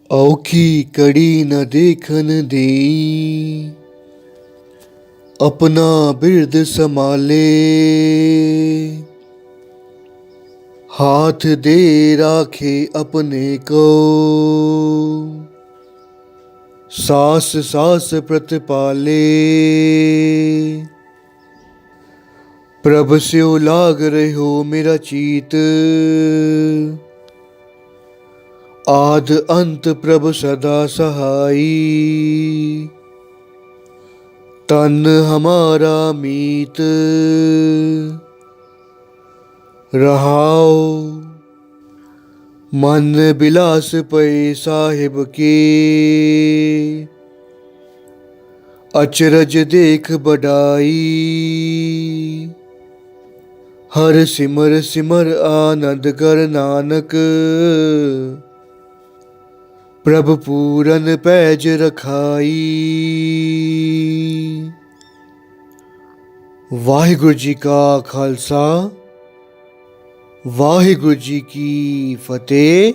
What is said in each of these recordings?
औखी कड़ी न देखन देई, अपना बिरद संभाले। हाथ दे राखे अपने को, सास सास प्रतिपाले। प्रभ स्यो लाग रहो मेरा चीत, आद अंत प्रभ सदा सहाई। तन हमारा मीत, रहाओ मन बिलास पे साहिब के। अचरज देख बढ़ाई, हर सिमर सिमर आनंद कर नानक। प्रभ पूरन पैज रखाई। वाहिगुरु जी का खालसा, वाहिगुरु जी की फतेह।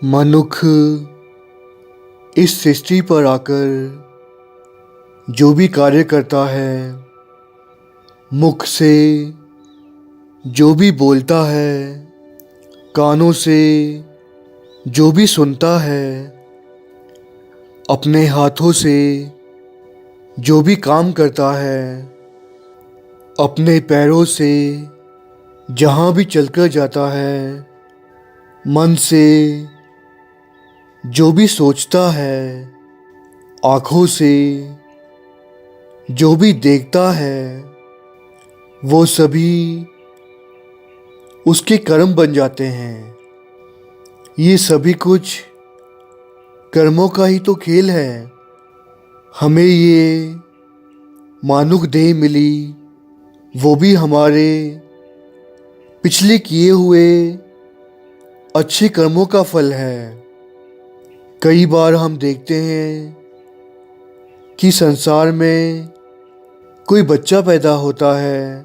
मनुख इस सृष्टि पर आकर जो भी कार्य करता है, मुख से जो भी बोलता है, कानों से जो भी सुनता है, अपने हाथों से जो भी काम करता है, अपने पैरों से जहाँ भी चलकर जाता है, मन से जो भी सोचता है, आँखों से जो भी देखता है, वो सभी उसके कर्म बन जाते हैं। ये सभी कुछ कर्मों का ही तो खेल है। हमें ये मानुष देह मिली, वो भी हमारे पिछले किए हुए अच्छे कर्मों का फल है। कई बार हम देखते हैं कि संसार में कोई बच्चा पैदा होता है,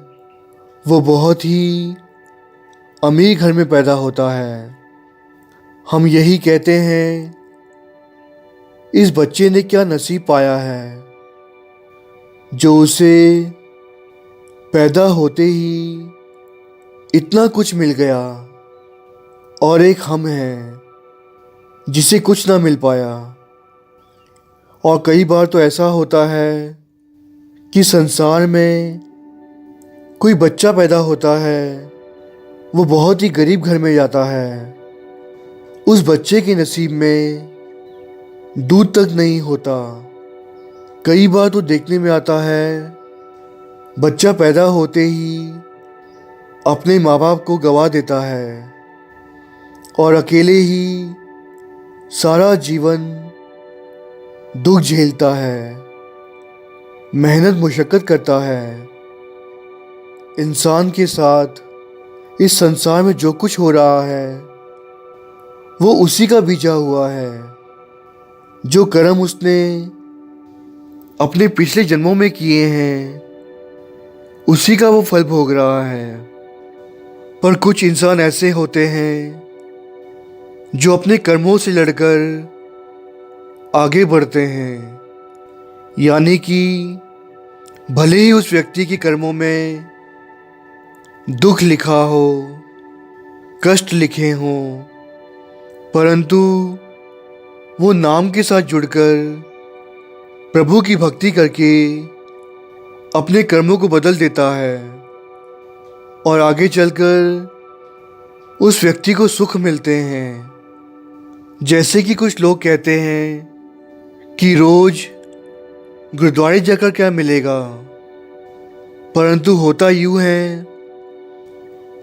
वो बहुत ही अमीर घर में पैदा होता है। हम यही कहते हैं, इस बच्चे ने क्या नसीब पाया है, जो उसे पैदा होते ही इतना कुछ मिल गया। और एक हम हैं जिसे कुछ ना मिल पाया। और कई बार तो ऐसा होता है कि संसार में कोई बच्चा पैदा होता है, वो बहुत ही गरीब घर में जाता है। उस बच्चे के नसीब में दूध तक नहीं होता। कई बार तो देखने में आता है, बच्चा पैदा होते ही अपने माँ बाप को गवा देता है और अकेले ही सारा जीवन दुख झेलता है, मेहनत मुशक्क़त करता है। इंसान के साथ इस संसार में जो कुछ हो रहा है, वो उसी का बीजा हुआ है। जो कर्म उसने अपने पिछले जन्मों में किए हैं, उसी का वो फल भोग रहा है। पर कुछ इंसान ऐसे होते हैं जो अपने कर्मों से लड़कर आगे बढ़ते हैं। यानी कि भले ही उस व्यक्ति के कर्मों में दुख लिखा हो, कष्ट लिखे हों, परंतु वो नाम के साथ जुड़कर प्रभु की भक्ति करके अपने कर्मों को बदल देता है और आगे चलकर उस व्यक्ति को सुख मिलते हैं। जैसे कि कुछ लोग कहते हैं कि रोज गुरुद्वारे जाकर क्या मिलेगा, परंतु होता यूँ है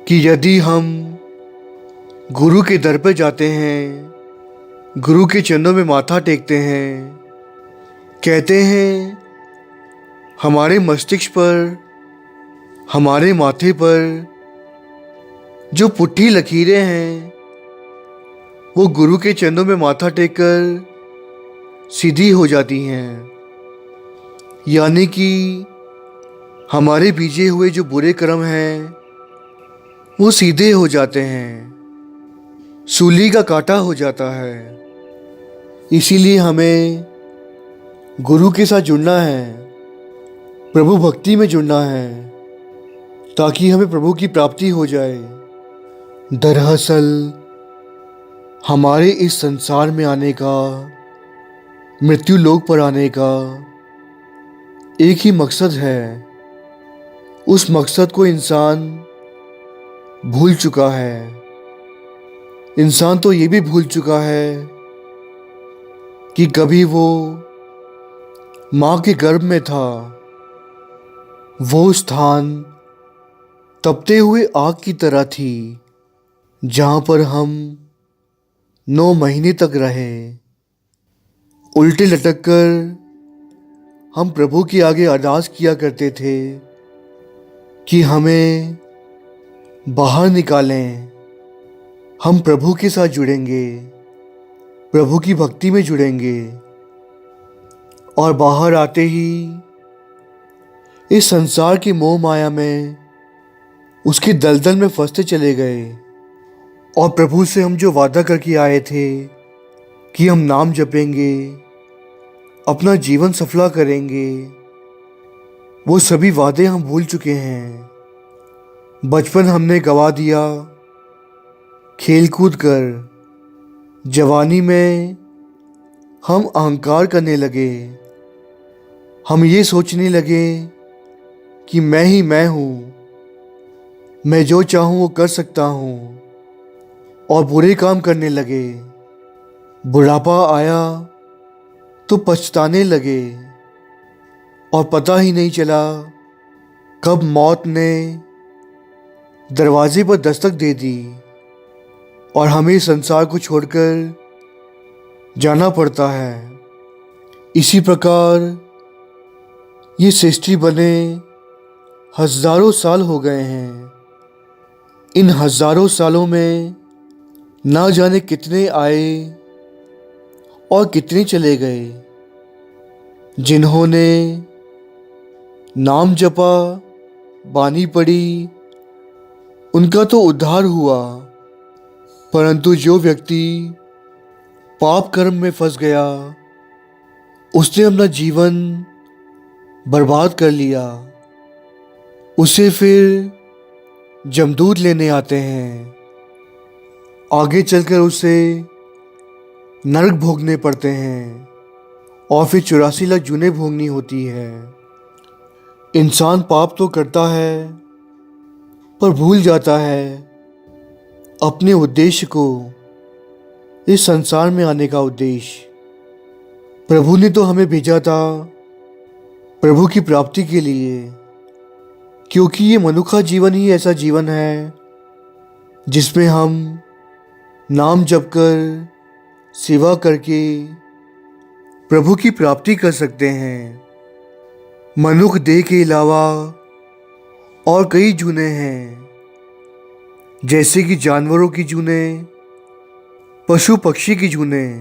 कि यदि हम गुरु के दर पर जाते हैं, गुरु के चरणों में माथा टेकते हैं, कहते हैं हमारे मस्तिष्क पर, हमारे माथे पर जो पुट्ठी लकीरें हैं, वो गुरु के चरणों में माथा टेककर सीधी हो जाती हैं। यानी कि हमारे बीजे हुए जो बुरे कर्म हैं, वो सीधे हो जाते हैं। सूली का कांटा हो जाता है। इसीलिए हमें गुरु के साथ जुड़ना है, प्रभु भक्ति में जुड़ना है, ताकि हमें प्रभु की प्राप्ति हो जाए। दरअसल हमारे इस संसार में आने का, मृत्यु लोक पर आने का एक ही मकसद है। उस मकसद को इंसान भूल चुका है। इंसान तो ये भी भूल चुका है कि कभी वो माँ के गर्भ में था। वो स्थान तपते हुए आग की तरह थी, जहाँ पर हम 9 महीने तक रहे। उल्टे लटक कर हम प्रभु के आगे अरदास किया करते थे कि हमें बाहर निकालें। हम प्रभु के साथ जुड़ेंगे, प्रभु की भक्ति में जुड़ेंगे। और बाहर आते ही इस संसार की मोह माया में, उसकी दलदल में फंसते चले गए। और प्रभु से हम जो वादा करके आए थे कि हम नाम जपेंगे, अपना जीवन सफला करेंगे, वो सभी वादे हम भूल चुके हैं। बचपन हमने गवा दिया खेल कूद कर। जवानी में हम अहंकार करने लगे। हम ये सोचने लगे कि मैं ही मैं हूँ, मैं जो चाहूँ वो कर सकता हूँ, और बुरे काम करने लगे। बुढ़ापा आया तो पछताने लगे, और पता ही नहीं चला कब मौत ने दरवाजे पर दस्तक दे दी और हमें संसार को छोड़कर जाना पड़ता है। इसी प्रकार ये सृष्टि बने हजारों साल हो गए हैं। इन हजारों सालों में ना जाने कितने आए और कितने चले गए। जिन्होंने नाम जपा, बानी पड़ी, उनका तो उद्धार हुआ, परंतु जो व्यक्ति पाप कर्म में फंस गया, उसने अपना जीवन बर्बाद कर लिया। उसे फिर जमदूत लेने आते हैं। आगे चलकर उसे नरक भोगने पड़ते हैं और फिर 84 लाख जूनें भोगनी होती है। इंसान पाप तो करता है, पर भूल जाता है अपने उद्देश्य को, इस संसार में आने का उद्देश्य। प्रभु ने तो हमें भेजा था प्रभु की प्राप्ति के लिए, क्योंकि ये मनुष्य जीवन ही ऐसा जीवन है जिसमें हम नाम जप कर, सेवा करके प्रभु की प्राप्ति कर सकते हैं। मनुष्य देह के अलावा और कई जूने हैं, जैसे कि जानवरों की जूनें, पशु पक्षी की जूनें,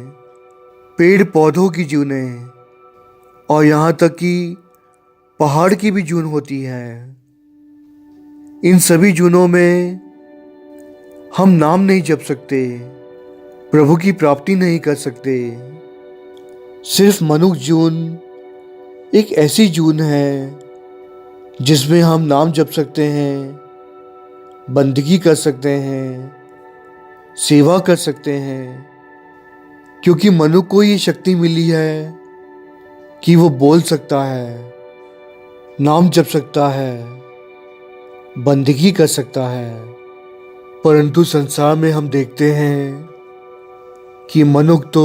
पेड़ पौधों की जूनें, और यहाँ तक कि पहाड़ की भी जून होती है। इन सभी जूनों में हम नाम नहीं जप सकते, प्रभु की प्राप्ति नहीं कर सकते। सिर्फ मनुष्य जून एक ऐसी जून है जिसमें हम नाम जप सकते हैं, बंदगी कर सकते हैं, सेवा कर सकते हैं, क्योंकि मनुष्य को ये शक्ति मिली है कि वो बोल सकता है, नाम जप सकता है, बंदगी कर सकता है। परंतु संसार में हम देखते हैं कि मनुष्य तो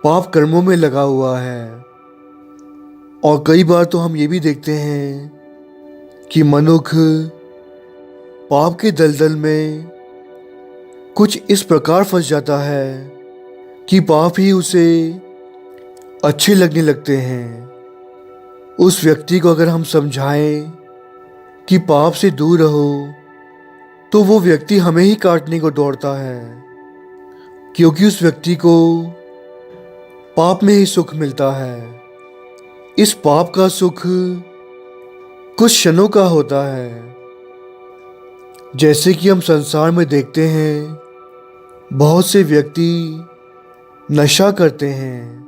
पाप कर्मों में लगा हुआ है। और कई बार तो हम ये भी देखते हैं कि मनुष्य पाप के दलदल में कुछ इस प्रकार फंस जाता है कि पाप ही उसे अच्छे लगने लगते हैं। उस व्यक्ति को अगर हम समझाएं कि पाप से दूर रहो, तो वो व्यक्ति हमें ही काटने को दौड़ता है, क्योंकि उस व्यक्ति को पाप में ही सुख मिलता है। इस पाप का सुख कुछ क्षणों का होता है। जैसे कि हम संसार में देखते हैं बहुत से व्यक्ति नशा करते हैं।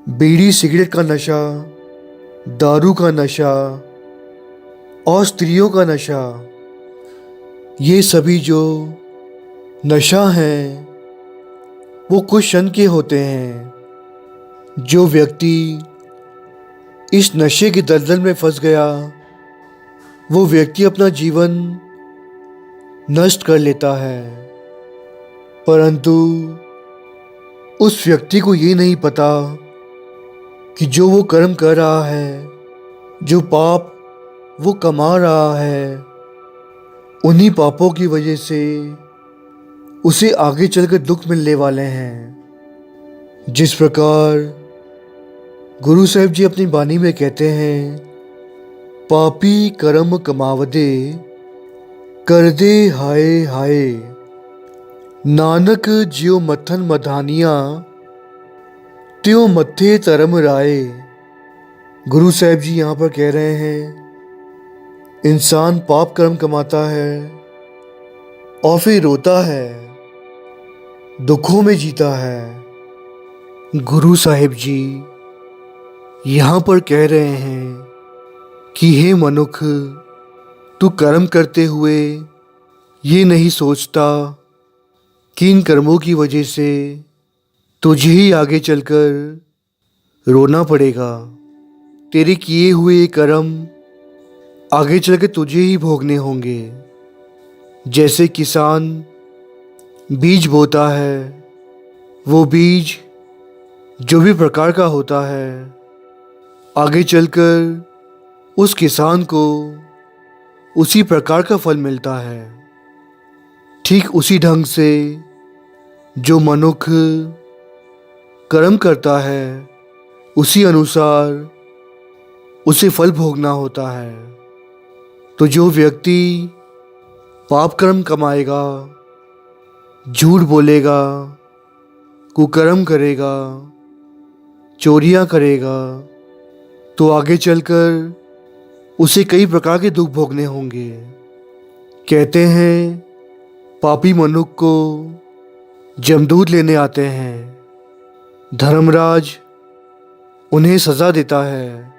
बीड़ी सिगरेट का नशा, दारू का नशा और स्त्रियों का नशा, ये सभी जो नशा हैं वो कुछ क्षण के होते हैं। जो व्यक्ति इस नशे की दलदल में फंस गया, वो व्यक्ति अपना जीवन नष्ट कर लेता है। परंतु उस व्यक्ति को ये नहीं पता कि जो वो कर्म कर रहा है, जो पाप वो कमा रहा है, उन्हीं पापों की वजह से उसे आगे चलकर दुख मिलने वाले हैं। जिस प्रकार गुरु साहिब जी अपनी बानी में कहते हैं, पापी कर्म कमावदे कर दे हाय हाय, नानक जियो मथन मधानिया त्यों मत्थे तरम राय। गुरु साहिब जी यहाँ पर कह रहे हैं, इंसान पाप कर्म कमाता है और फिर रोता है, दुखों में जीता है। गुरु साहिब जी यहाँ पर कह रहे हैं कि हे मनुख, तू कर्म करते हुए ये नहीं सोचता कि इन कर्मों की वजह से तुझे ही आगे चलकर रोना पड़ेगा। तेरे किए हुए कर्म आगे चलकर तुझे ही भोगने होंगे। जैसे किसान बीज बोता है, वो बीज जो भी प्रकार का होता है, आगे चलकर उस किसान को उसी प्रकार का फल मिलता है। ठीक उसी ढंग से जो मनुष्य कर्म करता है, उसी अनुसार उसे फल भोगना होता है। तो जो व्यक्ति पाप कर्म कमाएगा, झूठ बोलेगा, कुकर्म करेगा, चोरियां करेगा, तो आगे चलकर उसे कई प्रकार के दुख भोगने होंगे। कहते हैं, पापी मनुष्य को जमदूत लेने आते हैं, धर्मराज उन्हें सज़ा देता है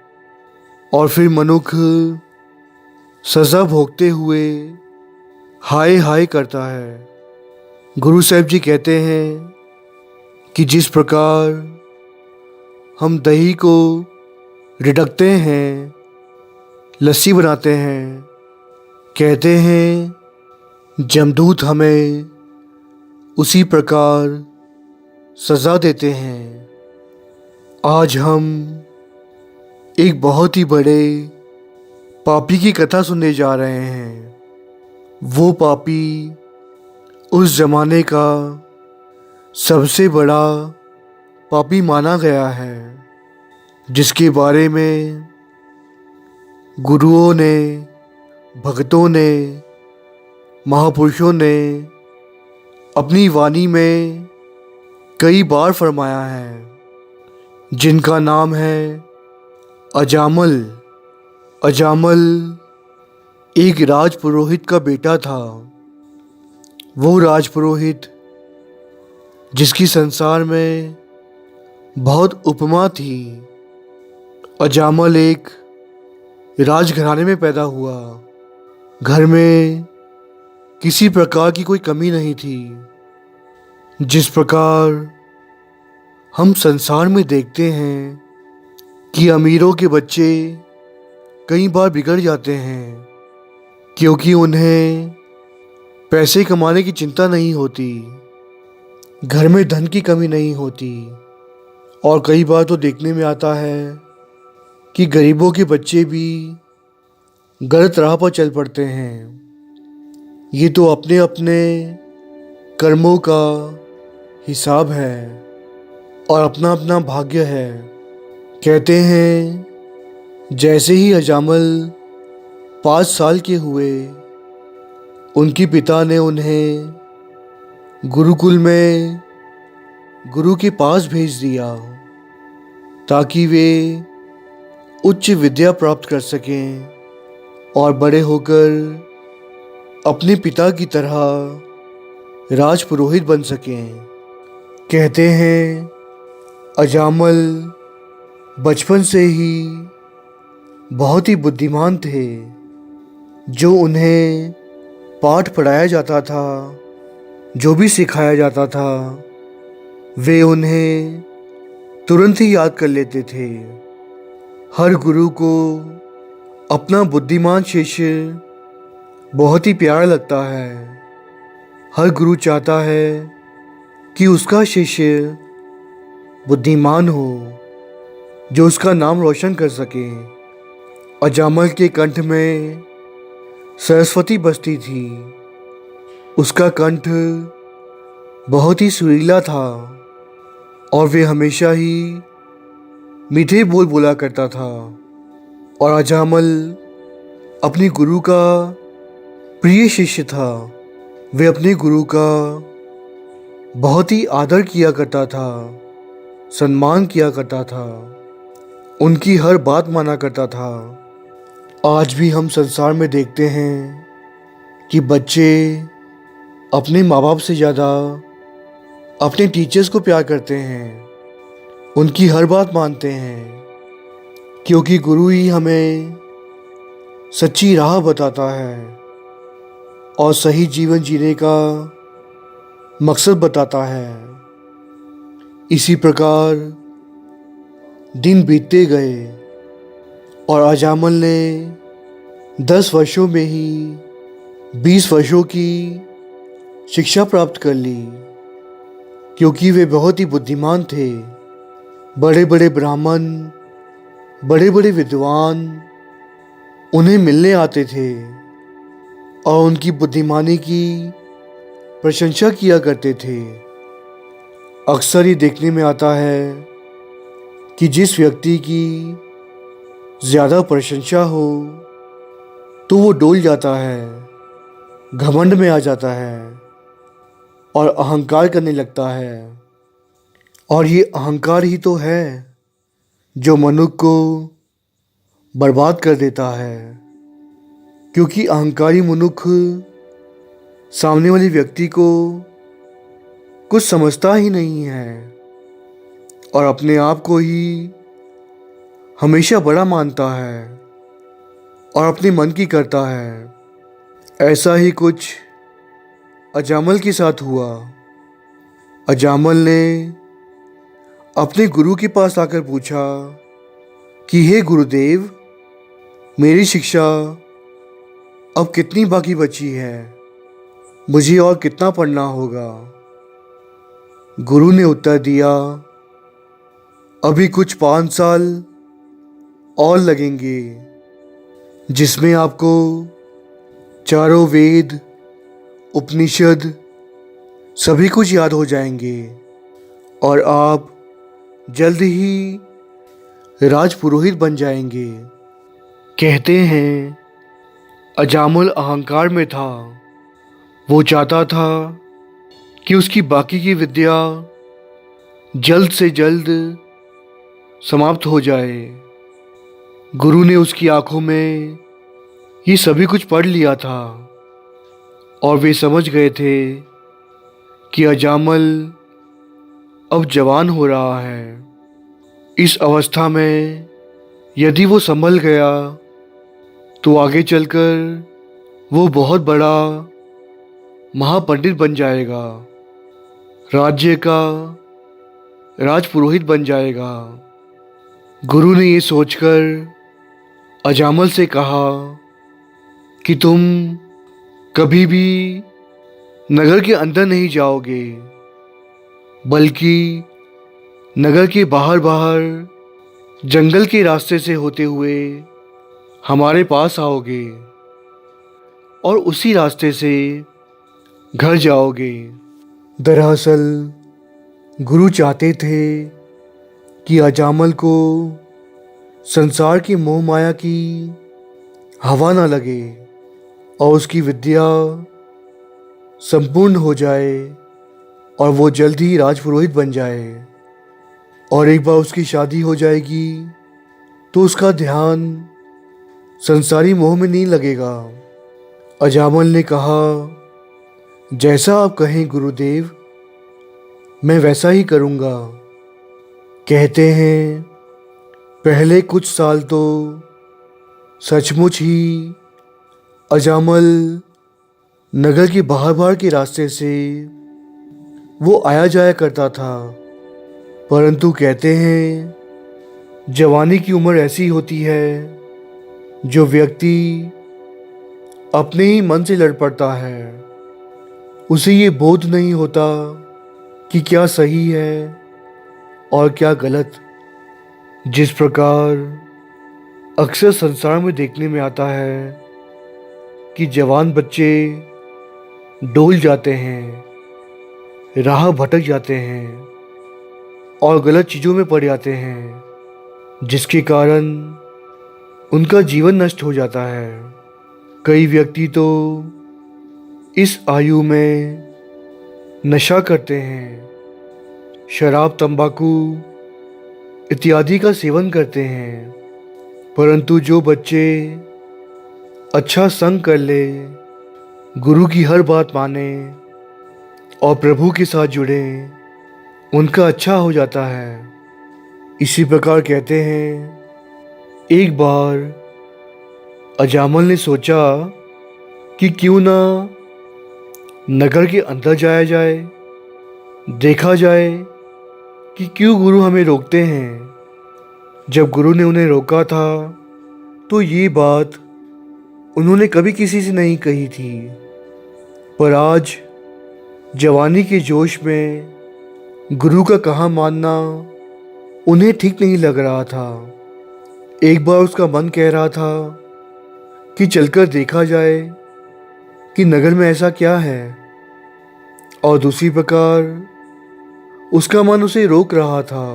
और फिर मनुष्य सज़ा भोगते हुए हाय हाय करता है। गुरु साहिब जी कहते हैं कि जिस प्रकार हम दही को रिड़कते हैं, लस्सी बनाते हैं, कहते हैं जमदूत हमें उसी प्रकार सज़ा देते हैं। आज हम एक बहुत ही बड़े पापी की कथा सुनने जा रहे हैं। वो पापी उस ज़माने का सबसे बड़ा पापी माना गया है, जिसके बारे में गुरुओं ने, भक्तों ने, महापुरुषों ने अपनी वाणी में कई बार फरमाया है, जिनका नाम है अजामल। अजामल एक राजपुरोहित का बेटा था। वो राजपुरोहित जिसकी संसार में बहुत उपमा थी। अजामल एक राजघराने में पैदा हुआ। घर में किसी प्रकार की कोई कमी नहीं थी। जिस प्रकार हम संसार में देखते हैं कि अमीरों के बच्चे कई बार बिगड़ जाते हैं, क्योंकि उन्हें पैसे कमाने की चिंता नहीं होती, घर में धन की कमी नहीं होती। और कई बार तो देखने में आता है कि गरीबों के बच्चे भी गलत राह पर चल पड़ते हैं। ये तो अपने अपने कर्मों का हिसाब है और अपना अपना भाग्य है। कहते हैं, जैसे ही अजामल 5 साल के हुए, उनके पिता ने उन्हें गुरुकुल में गुरु के पास भेज दिया ताकि वे उच्च विद्या प्राप्त कर सकें और बड़े होकर अपने पिता की तरह राजपुरोहित बन सकें। कहते हैं अजामल बचपन से ही बहुत ही बुद्धिमान थे। जो उन्हें पाठ पढ़ाया जाता था, जो भी सिखाया जाता था, वे उन्हें तुरंत ही याद कर लेते थे। हर गुरु को अपना बुद्धिमान शिष्य बहुत ही प्यारा लगता है। हर गुरु चाहता है कि उसका शिष्य बुद्धिमान हो, जो उसका नाम रोशन कर सके। अजामल के कंठ में सरस्वती बसती थी। उसका कंठ बहुत ही सुरीला था और वे हमेशा ही मीठे बोल बोला करता था। और अजामल अपने गुरु का प्रिय शिष्य था। वे अपने गुरु का बहुत ही आदर किया करता था, सम्मान किया करता था, उनकी हर बात माना करता था। आज भी हम संसार में देखते हैं कि बच्चे अपने माँ बाप से ज़्यादा अपने टीचर्स को प्यार करते हैं, उनकी हर बात मानते हैं, क्योंकि गुरु ही हमें सच्ची राह बताता है और सही जीवन जीने का मकसद बताता है। इसी प्रकार दिन बीतते गए और अजामल ने 10 वर्षों में ही 20 वर्षों की शिक्षा प्राप्त कर ली, क्योंकि वे बहुत ही बुद्धिमान थे। बड़े बड़े ब्राह्मण, बड़े बड़े विद्वान उन्हें मिलने आते थे और उनकी बुद्धिमानी की प्रशंसा किया करते थे। अक्सर ये देखने में आता है कि जिस व्यक्ति की ज़्यादा प्रशंसा हो तो वो डोल जाता है, घमंड में आ जाता है और अहंकार करने लगता है। और ये अहंकार ही तो है जो मनुष्य को बर्बाद कर देता है, क्योंकि अहंकारी मनुष्य सामने वाले व्यक्ति को कुछ समझता ही नहीं है और अपने आप को ही हमेशा बड़ा मानता है और अपने मन की करता है। ऐसा ही कुछ अजामल के साथ हुआ। अजामल ने अपने गुरु के पास आकर पूछा कि हे गुरुदेव, मेरी शिक्षा अब कितनी बाकी बची है, मुझे और कितना पढ़ना होगा। गुरु ने उत्तर दिया, अभी कुछ 5 साल और लगेंगे, जिसमें आपको चारों वेद, उपनिषद सभी कुछ याद हो जाएंगे और आप जल्द ही राजपुरोहित बन जाएंगे। कहते हैं अजामल अहंकार में था। वो चाहता था कि उसकी बाकी की विद्या जल्द से जल्द समाप्त हो जाए। गुरु ने उसकी आंखों में ये सभी कुछ पढ़ लिया था और वे समझ गए थे कि अजामल अब जवान हो रहा है। इस अवस्था में यदि वो संभल गया तो आगे चलकर वो बहुत बड़ा महापंडित बन जाएगा, राज्य का राजपुरोहित बन जाएगा। गुरु ने ये सोचकर अजामल से कहा कि तुम कभी भी नगर के अंदर नहीं जाओगे, बल्कि नगर के बाहर बाहर जंगल के रास्ते से होते हुए हमारे पास आओगे और उसी रास्ते से घर जाओगे। दरअसल गुरु चाहते थे कि अजामल को संसार की मोह माया की हवा ना लगे और उसकी विद्या संपूर्ण हो जाए और वो जल्द ही राजपुरोहित बन जाए। और एक बार उसकी शादी हो जाएगी तो उसका ध्यान संसारी मोह में नहीं लगेगा। अजामल ने कहा, जैसा आप कहें गुरुदेव, मैं वैसा ही करूँगा। कहते हैं पहले कुछ साल तो सचमुच ही अजामल नगर के बाहर बाहर के रास्ते से वो आया जाया करता था। परंतु कहते हैं जवानी की उम्र ऐसी होती है जो व्यक्ति अपने ही मन से लड़ पड़ता है। उसे ये बोध नहीं होता कि क्या सही है और क्या गलत। जिस प्रकार अक्सर संसार में देखने में आता है कि जवान बच्चे डोल जाते हैं, राह भटक जाते हैं और गलत चीज़ों में पड़ जाते हैं, जिसके कारण उनका जीवन नष्ट हो जाता है। कई व्यक्ति तो इस आयु में नशा करते हैं, शराब, तंबाकू इत्यादि का सेवन करते हैं। परंतु जो बच्चे अच्छा संग कर ले, गुरु की हर बात माने और प्रभु के साथ जुड़े, उनका अच्छा हो जाता है। इसी प्रकार कहते हैं एक बार अजामल ने सोचा कि क्यों ना नगर के अंदर जाया जाए, देखा जाए कि क्यों गुरु हमें रोकते हैं। जब गुरु ने उन्हें रोका था तो ये बात उन्होंने कभी किसी से नहीं कही थी, पर आज जवानी के जोश में गुरु का कहा मानना उन्हें ठीक नहीं लग रहा था। एक बार उसका मन कह रहा था कि चलकर देखा जाए कि नगर में ऐसा क्या है, और दूसरी प्रकार उसका मन उसे रोक रहा था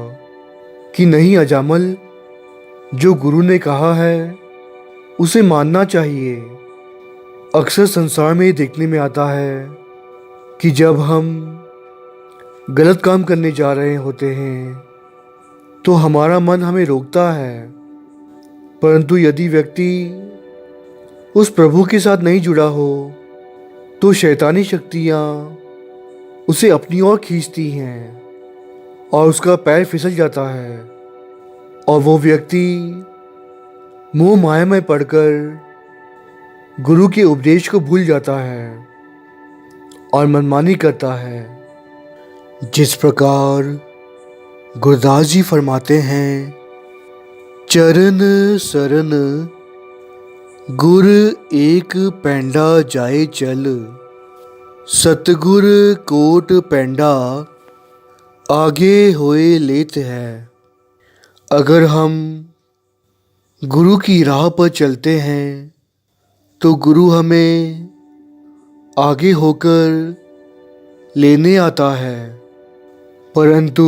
कि नहीं अजामल, जो गुरु ने कहा है उसे मानना चाहिए। अक्सर संसार में ये देखने में आता है कि जब हम गलत काम करने जा रहे होते हैं तो हमारा मन हमें रोकता है, परंतु यदि व्यक्ति उस प्रभु के साथ नहीं जुड़ा हो तो शैतानी शक्तियाँ उसे अपनी ओर खींचती हैं और उसका पैर फिसल जाता है और वो व्यक्ति मोह माया में पड़कर गुरु के उपदेश को भूल जाता है और मनमानी करता है। जिस प्रकार गुरदास जी फरमाते हैं, चरण सरन गुर एक पैंडा जाए चल, सतगुर कोट पैंडा आगे होए लेत है। अगर हम गुरु की राह पर चलते हैं तो गुरु हमें आगे होकर लेने आता है, परंतु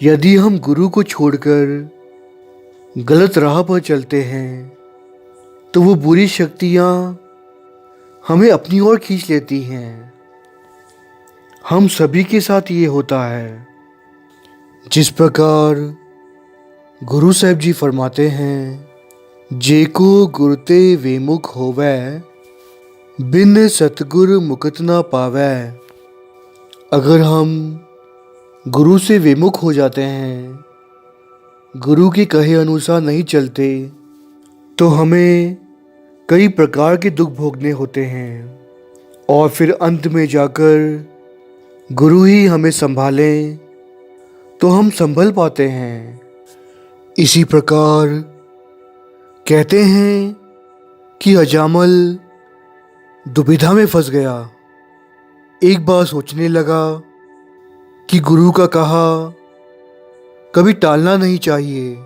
यदि हम गुरु को छोड़कर गलत राह पर चलते हैं तो वो बुरी शक्तियाँ हमें अपनी ओर खींच लेती हैं। हम सभी के साथ ये होता है। जिस प्रकार गुरु साहब जी फरमाते हैं, जेको गुरते वेमुख होवै, बिन सतगुर मुकत ना पावै। अगर हम गुरु से विमुख हो जाते हैं, गुरु के कहे अनुसार नहीं चलते, तो हमें कई प्रकार के दुख भोगने होते हैं और फिर अंत में जाकर गुरु ही हमें संभालें तो हम संभल पाते हैं। इसी प्रकार कहते हैं कि अजामल दुविधा में फंस गया। एक बार सोचने लगा कि गुरु का कहा कभी टालना नहीं चाहिए,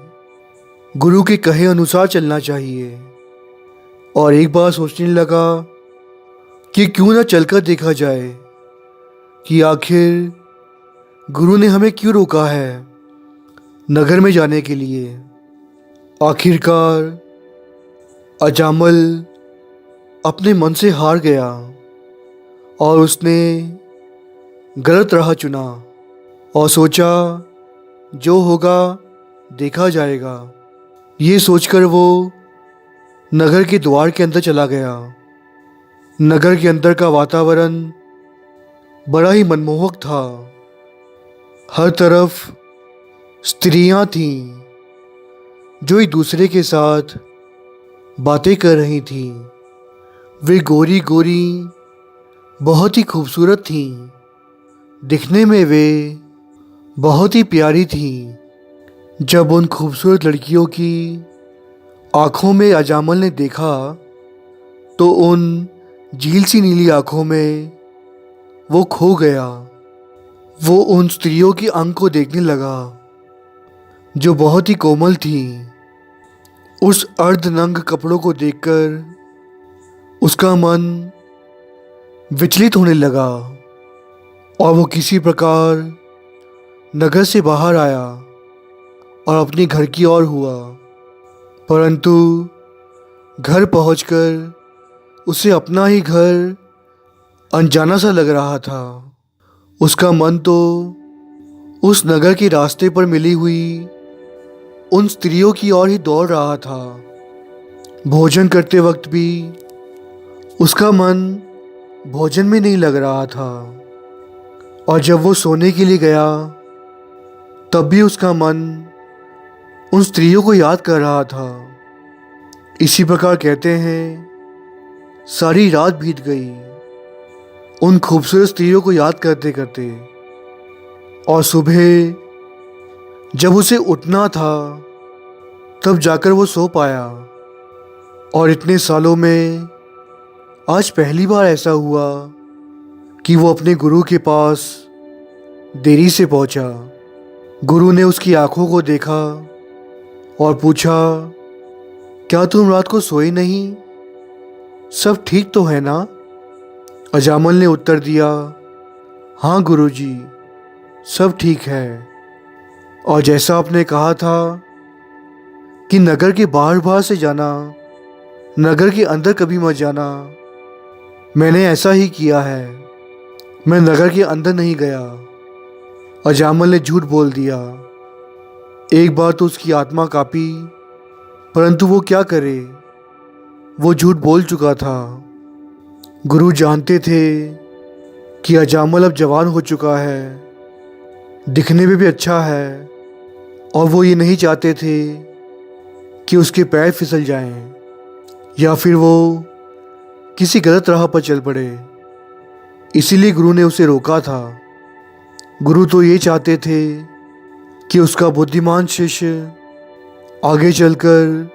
गुरु के कहे अनुसार चलना चाहिए। और एक बार सोचने लगा कि क्यों ना चलकर देखा जाए कि आखिर गुरु ने हमें क्यों रोका है नगर में जाने के लिए। आखिरकार अजामल अपने मन से हार गया और उसने गलत राह चुना और सोचा जो होगा देखा जाएगा। ये सोचकर वो नगर के द्वार के अंदर चला गया। नगर के अंदर का वातावरण बड़ा ही मनमोहक था। हर तरफ स्त्रियां थीं जो एक दूसरे के साथ बातें कर रही थीं। वे गोरी गोरी बहुत ही खूबसूरत थीं। दिखने में वे बहुत ही प्यारी थीं। जब उन खूबसूरत लड़कियों की आंखों में अजामल ने देखा तो उन झील सी नीली आंखों में वो खो गया। वो उन स्त्रियों की आंख को देखने लगा जो बहुत ही कोमल थीं। उस अर्धनंग कपड़ों को देखकर उसका मन विचलित होने लगा और वो किसी प्रकार नगर से बाहर आया और अपने घर की ओर हुआ। परंतु घर पहुंचकर उसे अपना ही घर अनजाना सा लग रहा था। उसका मन तो उस नगर के रास्ते पर मिली हुई उन स्त्रियों की ओर ही दौड़ रहा था। भोजन करते वक्त भी उसका मन भोजन में नहीं लग रहा था और जब वो सोने के लिए गया तब भी उसका मन उन स्त्रियों को याद कर रहा था। इसी प्रकार कहते हैं सारी रात बीत गई उन खूबसूरत स्त्रियों को याद करते करते और सुबह जब उसे उठना था तब जाकर वो सो पाया। और इतने सालों में आज पहली बार ऐसा हुआ कि वो अपने गुरु के पास देरी से पहुंचा। गुरु ने उसकी आंखों को देखा और पूछा, क्या तुम रात को सोए नहीं? सब ठीक तो है ना? अजामल ने उत्तर दिया, हाँ गुरुजी, सब ठीक है। और जैसा आपने कहा था कि नगर के बाहर बाहर से जाना, नगर के अंदर कभी मत जाना, मैंने ऐसा ही किया है। मैं नगर के अंदर नहीं गया। अजामल ने झूठ बोल दिया। एक बार तो उसकी आत्मा कांपी, परंतु वो क्या करे, वो झूठ बोल चुका था। गुरु जानते थे कि अजामल अब जवान हो चुका है, दिखने में भी अच्छा है और वो ये नहीं चाहते थे कि उसके पैर फिसल जाएं या फिर वो किसी गलत राह पर चल पड़े। इसीलिए गुरु ने उसे रोका था। गुरु तो ये चाहते थे कि उसका बुद्धिमान शिष्य आगे चलकर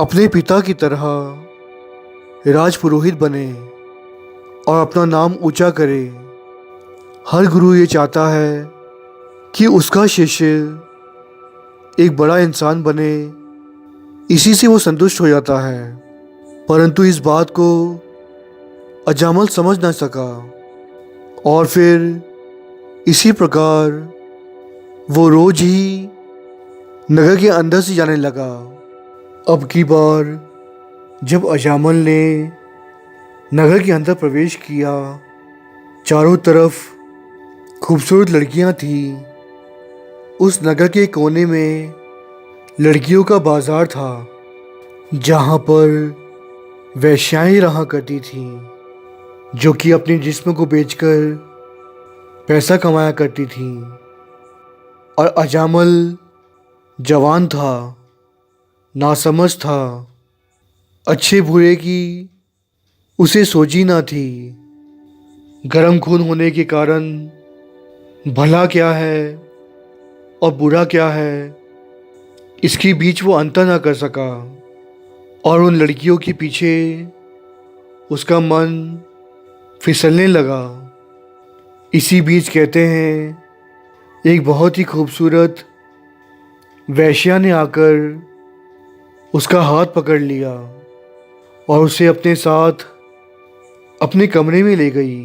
अपने पिता की तरह राजपुरोहित बने और अपना नाम ऊंचा करे। हर गुरु ये चाहता है कि उसका शिष्य एक बड़ा इंसान बने, इसी से वो संतुष्ट हो जाता है। परंतु इस बात को अजामल समझ ना सका और फिर इसी प्रकार वो रोज ही नगर के अंदर से जाने लगा। अब की बार जब अजामल ने नगर के अंदर प्रवेश किया, चारों तरफ खूबसूरत लड़कियां थीं। उस नगर के कोने में लड़कियों का बाजार था जहाँ पर वेश्याएं रहा करती थीं जो कि अपने जिस्म को बेचकर पैसा कमाया करती थीं। और अजामल जवान था, नासमझ था, अच्छे बुरे की उसे सोची ना थी। गर्म खून होने के कारण भला क्या है और बुरा क्या है, इसके बीच वो अंतर ना कर सका और उन लड़कियों के पीछे उसका मन फिसलने लगा। इसी बीच कहते हैं एक बहुत ही खूबसूरत वेश्या ने आकर उसका हाथ पकड़ लिया और उसे अपने साथ अपने कमरे में ले गई।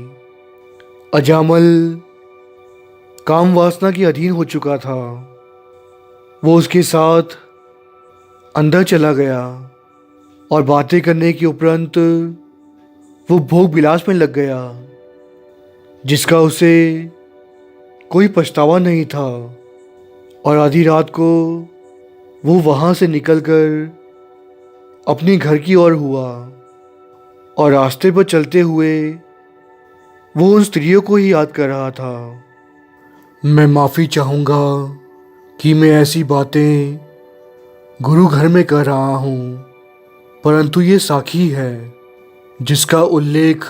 अजामल काम वासना के अधीन हो चुका था। वो उसके साथ अंदर चला गया और बातें करने के उपरांत वो भोग विलास में लग गया जिसका उसे कोई पछतावा नहीं था। और आधी रात को वो वहाँ से निकलकर अपने घर की ओर हुआ। और रास्ते पर चलते हुए वो उन स्त्रियों को ही याद कर रहा था। मैं माफ़ी चाहूँगा कि मैं ऐसी बातें गुरु घर में कर रहा हूँ, परंतु ये साखी है जिसका उल्लेख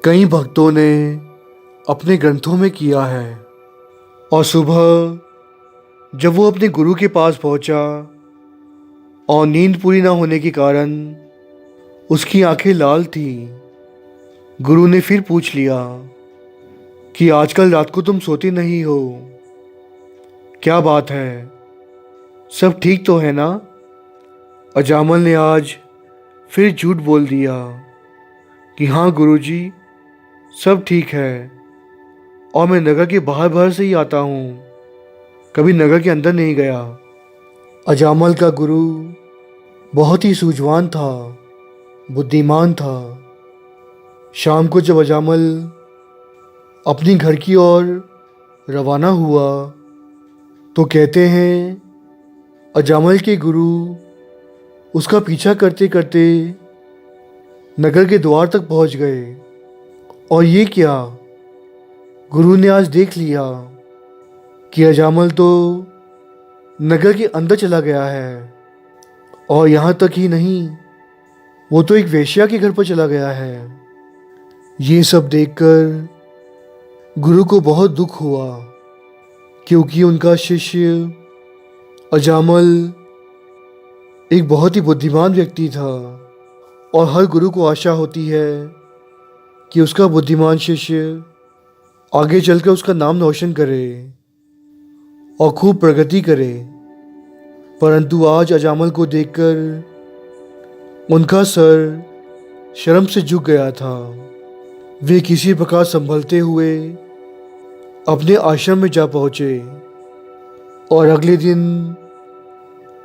कई भक्तों ने अपने ग्रंथों में किया है। और सुबह जब वो अपने गुरु के पास पहुंचा और नींद पूरी ना होने के कारण उसकी आंखें लाल थीं, गुरु ने फिर पूछ लिया कि आजकल रात को तुम सोती नहीं हो, क्या बात है, सब ठीक तो है ना? अजामल ने आज फिर झूठ बोल दिया कि हाँ गुरुजी, सब ठीक है और मैं नगर के बाहर बाहर से ही आता हूँ, कभी नगर के अंदर नहीं गया। अजामल का गुरु बहुत ही सूझवान था, बुद्धिमान था। शाम को जब अजामल अपनी घर की ओर रवाना हुआ तो कहते हैं अजामल के गुरु उसका पीछा करते करते नगर के द्वार तक पहुंच गए। और ये क्या, गुरु ने आज देख लिया कि अजामल तो नगर के अंदर चला गया है, और यहाँ तक ही नहीं, वो तो एक वेश्या के घर पर चला गया है। ये सब देखकर गुरु को बहुत दुख हुआ, क्योंकि उनका शिष्य अजामल एक बहुत ही बुद्धिमान व्यक्ति था और हर गुरु को आशा होती है कि उसका बुद्धिमान शिष्य आगे चलकर उसका नाम रोशन करे और खूब प्रगति करे। परंतु आज अजामल को देखकर उनका सर शर्म से झुक गया था। वे किसी प्रकार संभलते हुए अपने आश्रम में जा पहुंचे। और अगले दिन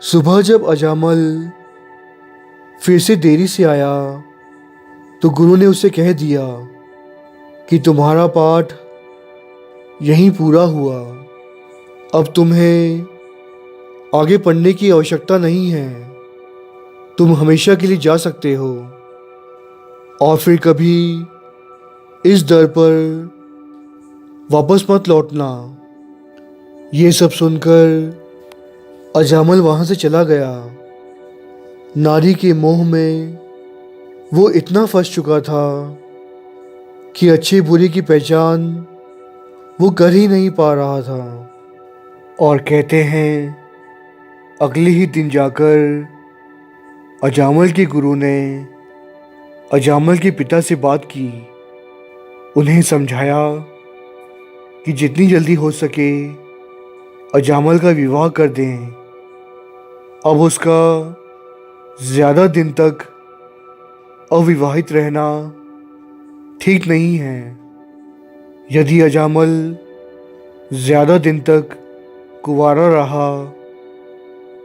सुबह जब अजामल फिर से देरी से आया तो गुरु ने उसे कह दिया कि तुम्हारा पाठ यहीं पूरा हुआ, अब तुम्हें आगे पढ़ने की आवश्यकता नहीं है, तुम हमेशा के लिए जा सकते हो और फिर कभी इस दर पर वापस मत लौटना। ये सब सुनकर अजामल वहाँ से चला गया। नारी के मोह में वो इतना फंस चुका था कि अच्छे बुरे की पहचान वो कर ही नहीं पा रहा था। और कहते हैं अगले ही दिन जाकर अजामल के गुरु ने अजामल के पिता से बात की, उन्हें समझाया कि जितनी जल्दी हो सके अजामल का विवाह कर दें। अब उसका ज़्यादा दिन तक अविवाहित रहना ठीक नहीं है। यदि अजामल ज़्यादा दिन तक कुंवारा रहा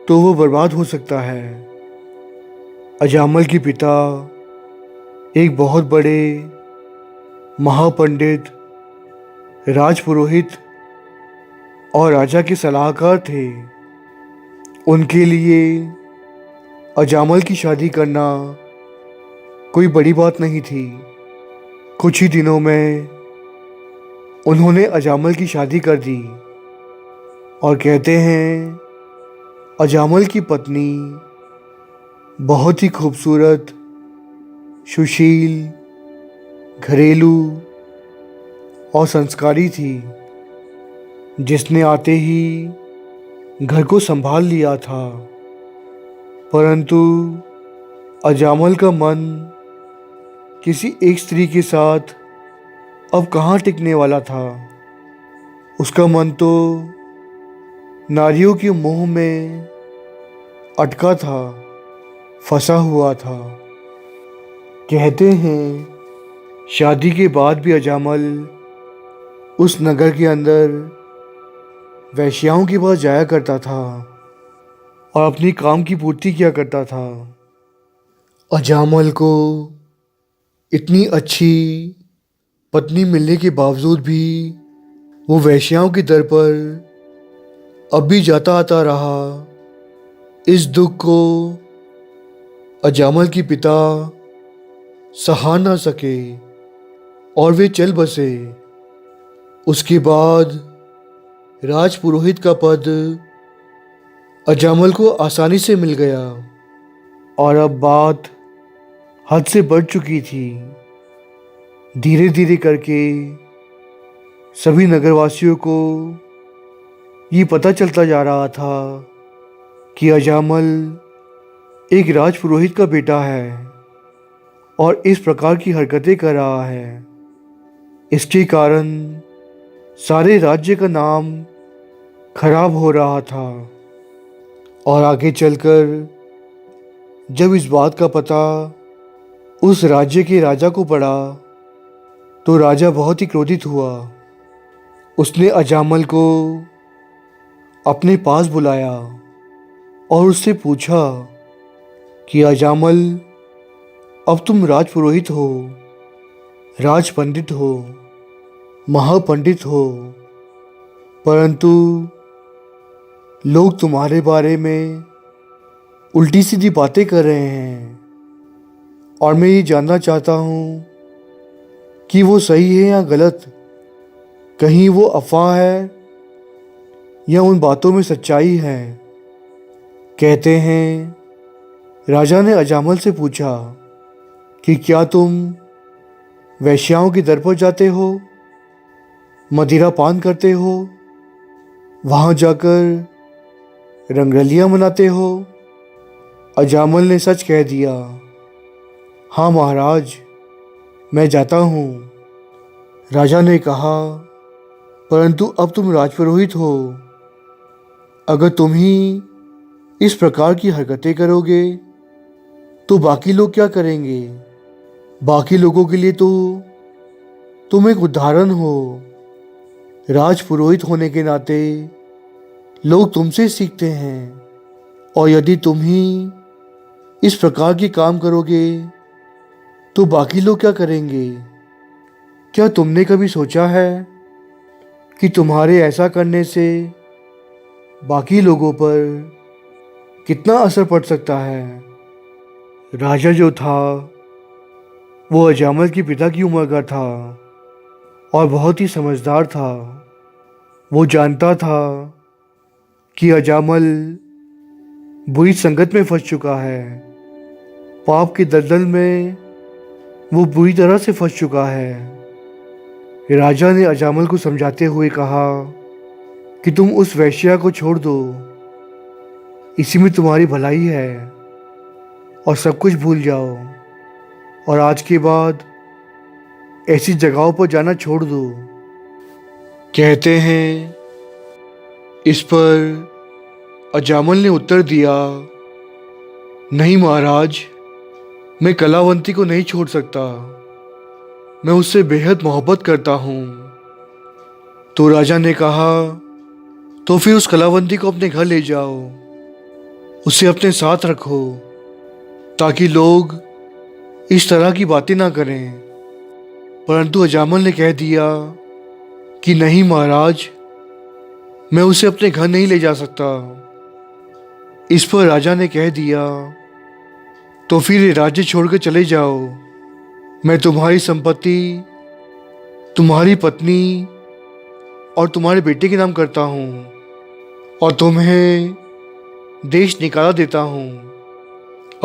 तो वो बर्बाद हो सकता है। अजामल के पिता एक बहुत बड़े महापंडित, राजपुरोहित और राजा के सलाहकार थे। उनके लिए अजामल की शादी करना कोई बड़ी बात नहीं थी। कुछ ही दिनों में उन्होंने अजामल की शादी कर दी। और कहते हैं अजामल की पत्नी बहुत ही खूबसूरत, सुशील, घरेलू और संस्कारी थी, जिसने आते ही घर को संभाल लिया था। परंतु अजामल का मन किसी एक स्त्री के साथ अब कहाँ टिकने वाला था। उसका मन तो नारियों के मोह में अटका था, फंसा हुआ था। कहते हैं शादी के बाद भी अजामल उस नगर के अंदर वेश्याओं के पास जाया करता था और अपनी काम की पूर्ति किया करता था। अजामल को इतनी अच्छी पत्नी मिलने के बावजूद भी वो वेश्याओं की दर पर अब भी जाता आता रहा। इस दुख को अजामल के पिता सहा ना सके और वे चल बसे। उसके बाद राजपुरोहित का पद अजामल को आसानी से मिल गया और अब बात हद से बढ़ चुकी थी। धीरे धीरे करके सभी नगरवासियों को ये पता चलता जा रहा था कि अजामल एक राजपुरोहित का बेटा है और इस प्रकार की हरकतें कर रहा है। इसके कारण सारे राज्य का नाम खराब हो रहा था और आगे चलकर जब इस बात का पता उस राज्य के राजा को पड़ा तो राजा बहुत ही क्रोधित हुआ। उसने अजामल को अपने पास बुलाया और उससे पूछा कि अजामल, अब तुम राजपुरोहित हो, राजपंडित हो, महापंडित हो, परंतु लोग तुम्हारे बारे में उल्टी सीधी बातें कर रहे हैं और मैं ये जानना चाहता हूँ कि वो सही है या गलत। कहीं वो अफवाह है या उन बातों में सच्चाई है। कहते हैं राजा ने अजामल से पूछा कि क्या तुम वेश्याओं के दर पर जाते हो, मदिरा पान करते हो, वहाँ जाकर रंगरलियाँ मनाते हो। अजामल ने सच कह दिया, हाँ महाराज, मैं जाता हूँ। राजा ने कहा, परंतु अब तुम राजपुरोहित हो, अगर तुम ही इस प्रकार की हरकतें करोगे तो बाकी लोग क्या करेंगे? बाकी लोगों के लिए तो तुम एक उदाहरण हो। राजपुरोहित होने के नाते लोग तुमसे सीखते हैं और यदि तुम ही इस प्रकार के काम करोगे तो बाकी लोग क्या करेंगे? क्या तुमने कभी सोचा है कि तुम्हारे ऐसा करने से बाकी लोगों पर कितना असर पड़ सकता है? राजा जो था वो अजामल के पिता की उम्र का था और बहुत ही समझदार था। वो जानता था कि अजामल बुरी संगत में फंस चुका है, पाप के दलदल में वो बुरी तरह से फंस चुका है। राजा ने अजामल को समझाते हुए कहा कि तुम उस वेश्या को छोड़ दो, इसी में तुम्हारी भलाई है और सब कुछ भूल जाओ और आज के बाद ऐसी जगहों पर जाना छोड़ दो। कहते हैं इस पर अजामल ने उत्तर दिया, नहीं महाराज, मैं कलावंती को नहीं छोड़ सकता, मैं उससे बेहद मोहब्बत करता हूँ। तो राजा ने कहा, तो फिर उस कलावंती को अपने घर ले जाओ, उसे अपने साथ रखो ताकि लोग इस तरह की बातें ना करें। परंतु अजामल ने कह दिया कि नहीं महाराज, मैं उसे अपने घर नहीं ले जा सकता। इस पर राजा ने कह दिया, तो फिर ये राज्य छोड़कर चले जाओ, मैं तुम्हारी संपत्ति, तुम्हारी पत्नी और तुम्हारे बेटे के नाम करता हूँ और तुम्हें देश निकाला देता हूँ।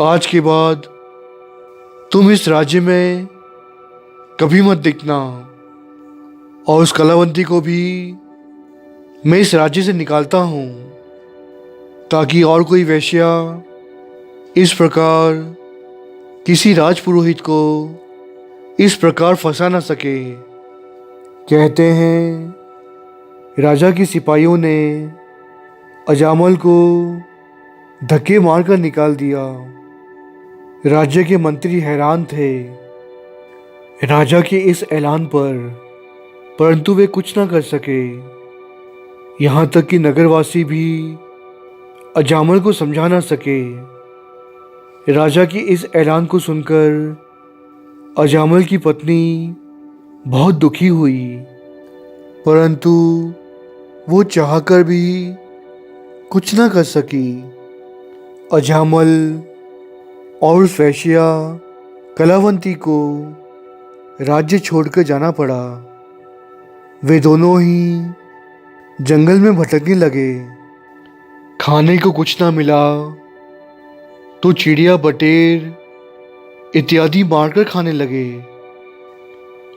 आज के बाद तुम इस राज्य में कभी मत दिखना और उस कलावंती को भी मैं इस राज्य से निकालता हूँ ताकि और कोई वेश्या इस प्रकार किसी राजपुरोहित को इस प्रकार फंसा ना सके। कहते हैं राजा के सिपाहियों ने अजामल को धक्के मारकर निकाल दिया। राज्य के मंत्री हैरान थे राजा के इस ऐलान पर, परंतु वे कुछ ना कर सके। यहाँ तक कि नगरवासी भी अजामल को समझा ना सके। राजा की इस ऐलान को सुनकर अजामल की पत्नी बहुत दुखी हुई, परंतु वो चाहकर भी कुछ ना कर सकी। अजामल और उस वेश्या कलावंती को राज्य छोड़कर जाना पड़ा। वे दोनों ही जंगल में भटकने लगे। खाने को कुछ ना मिला तो चिड़िया, बटेर इत्यादि मारकर खाने लगे।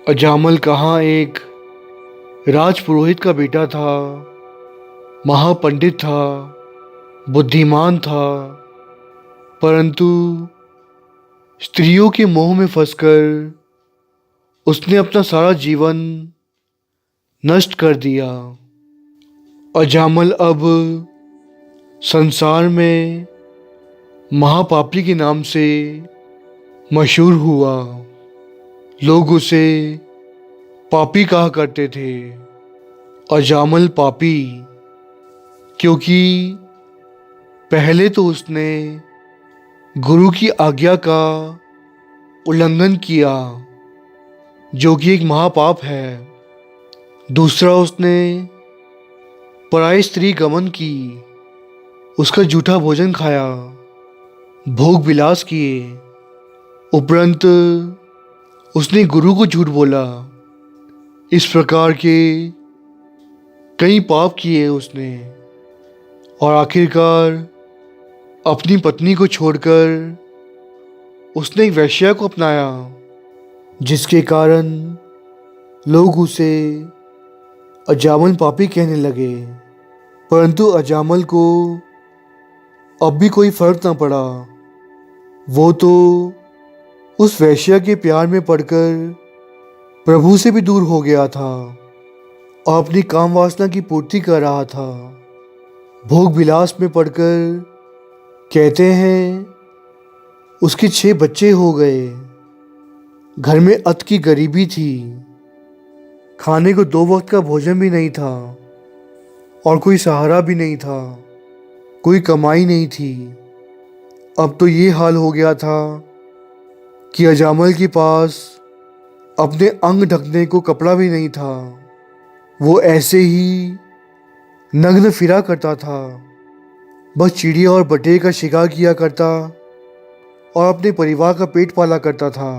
अजामल कहाँ एक राजपुरोहित का बेटा था, महापंडित था, बुद्धिमान था, परंतु स्त्रियों के मोह में फंसकर उसने अपना सारा जीवन नष्ट कर दिया। अजामल अब संसार में महापापी के नाम से मशहूर हुआ। लोग उसे पापी कहा करते थे, अजामल पापी, क्योंकि पहले तो उसने गुरु की आज्ञा का उल्लंघन किया, जो कि एक महापाप है। दूसरा, उसने पराई स्त्री गमन की, उसका जूठा भोजन खाया, भोग विलास किए। उपरंत उसने गुरु को झूठ बोला। इस प्रकार के कई पाप किए उसने, और आखिरकार अपनी पत्नी को छोड़कर उसने एक वेश्या को अपनाया, जिसके कारण लोग उसे अजामल पापी कहने लगे। परंतु अजामल को अब भी कोई फर्क ना पड़ा। वो तो उस वेश्या के प्यार में पड़कर प्रभु से भी दूर हो गया था और अपनी काम वासना की पूर्ति कर रहा था। भोग विलास में पड़कर कहते हैं उसके 6 बच्चे हो गए। घर में अत की गरीबी थी, खाने को 2 वक्त का भोजन भी नहीं था और कोई सहारा भी नहीं था, कोई कमाई नहीं थी। अब तो ये हाल हो गया था कि अजामल के पास अपने अंग ढकने को कपड़ा भी नहीं था। वो ऐसे ही नग्न फिरा करता था, बस चिड़िया और बटेर का शिकार किया करता और अपने परिवार का पेट पाला करता था।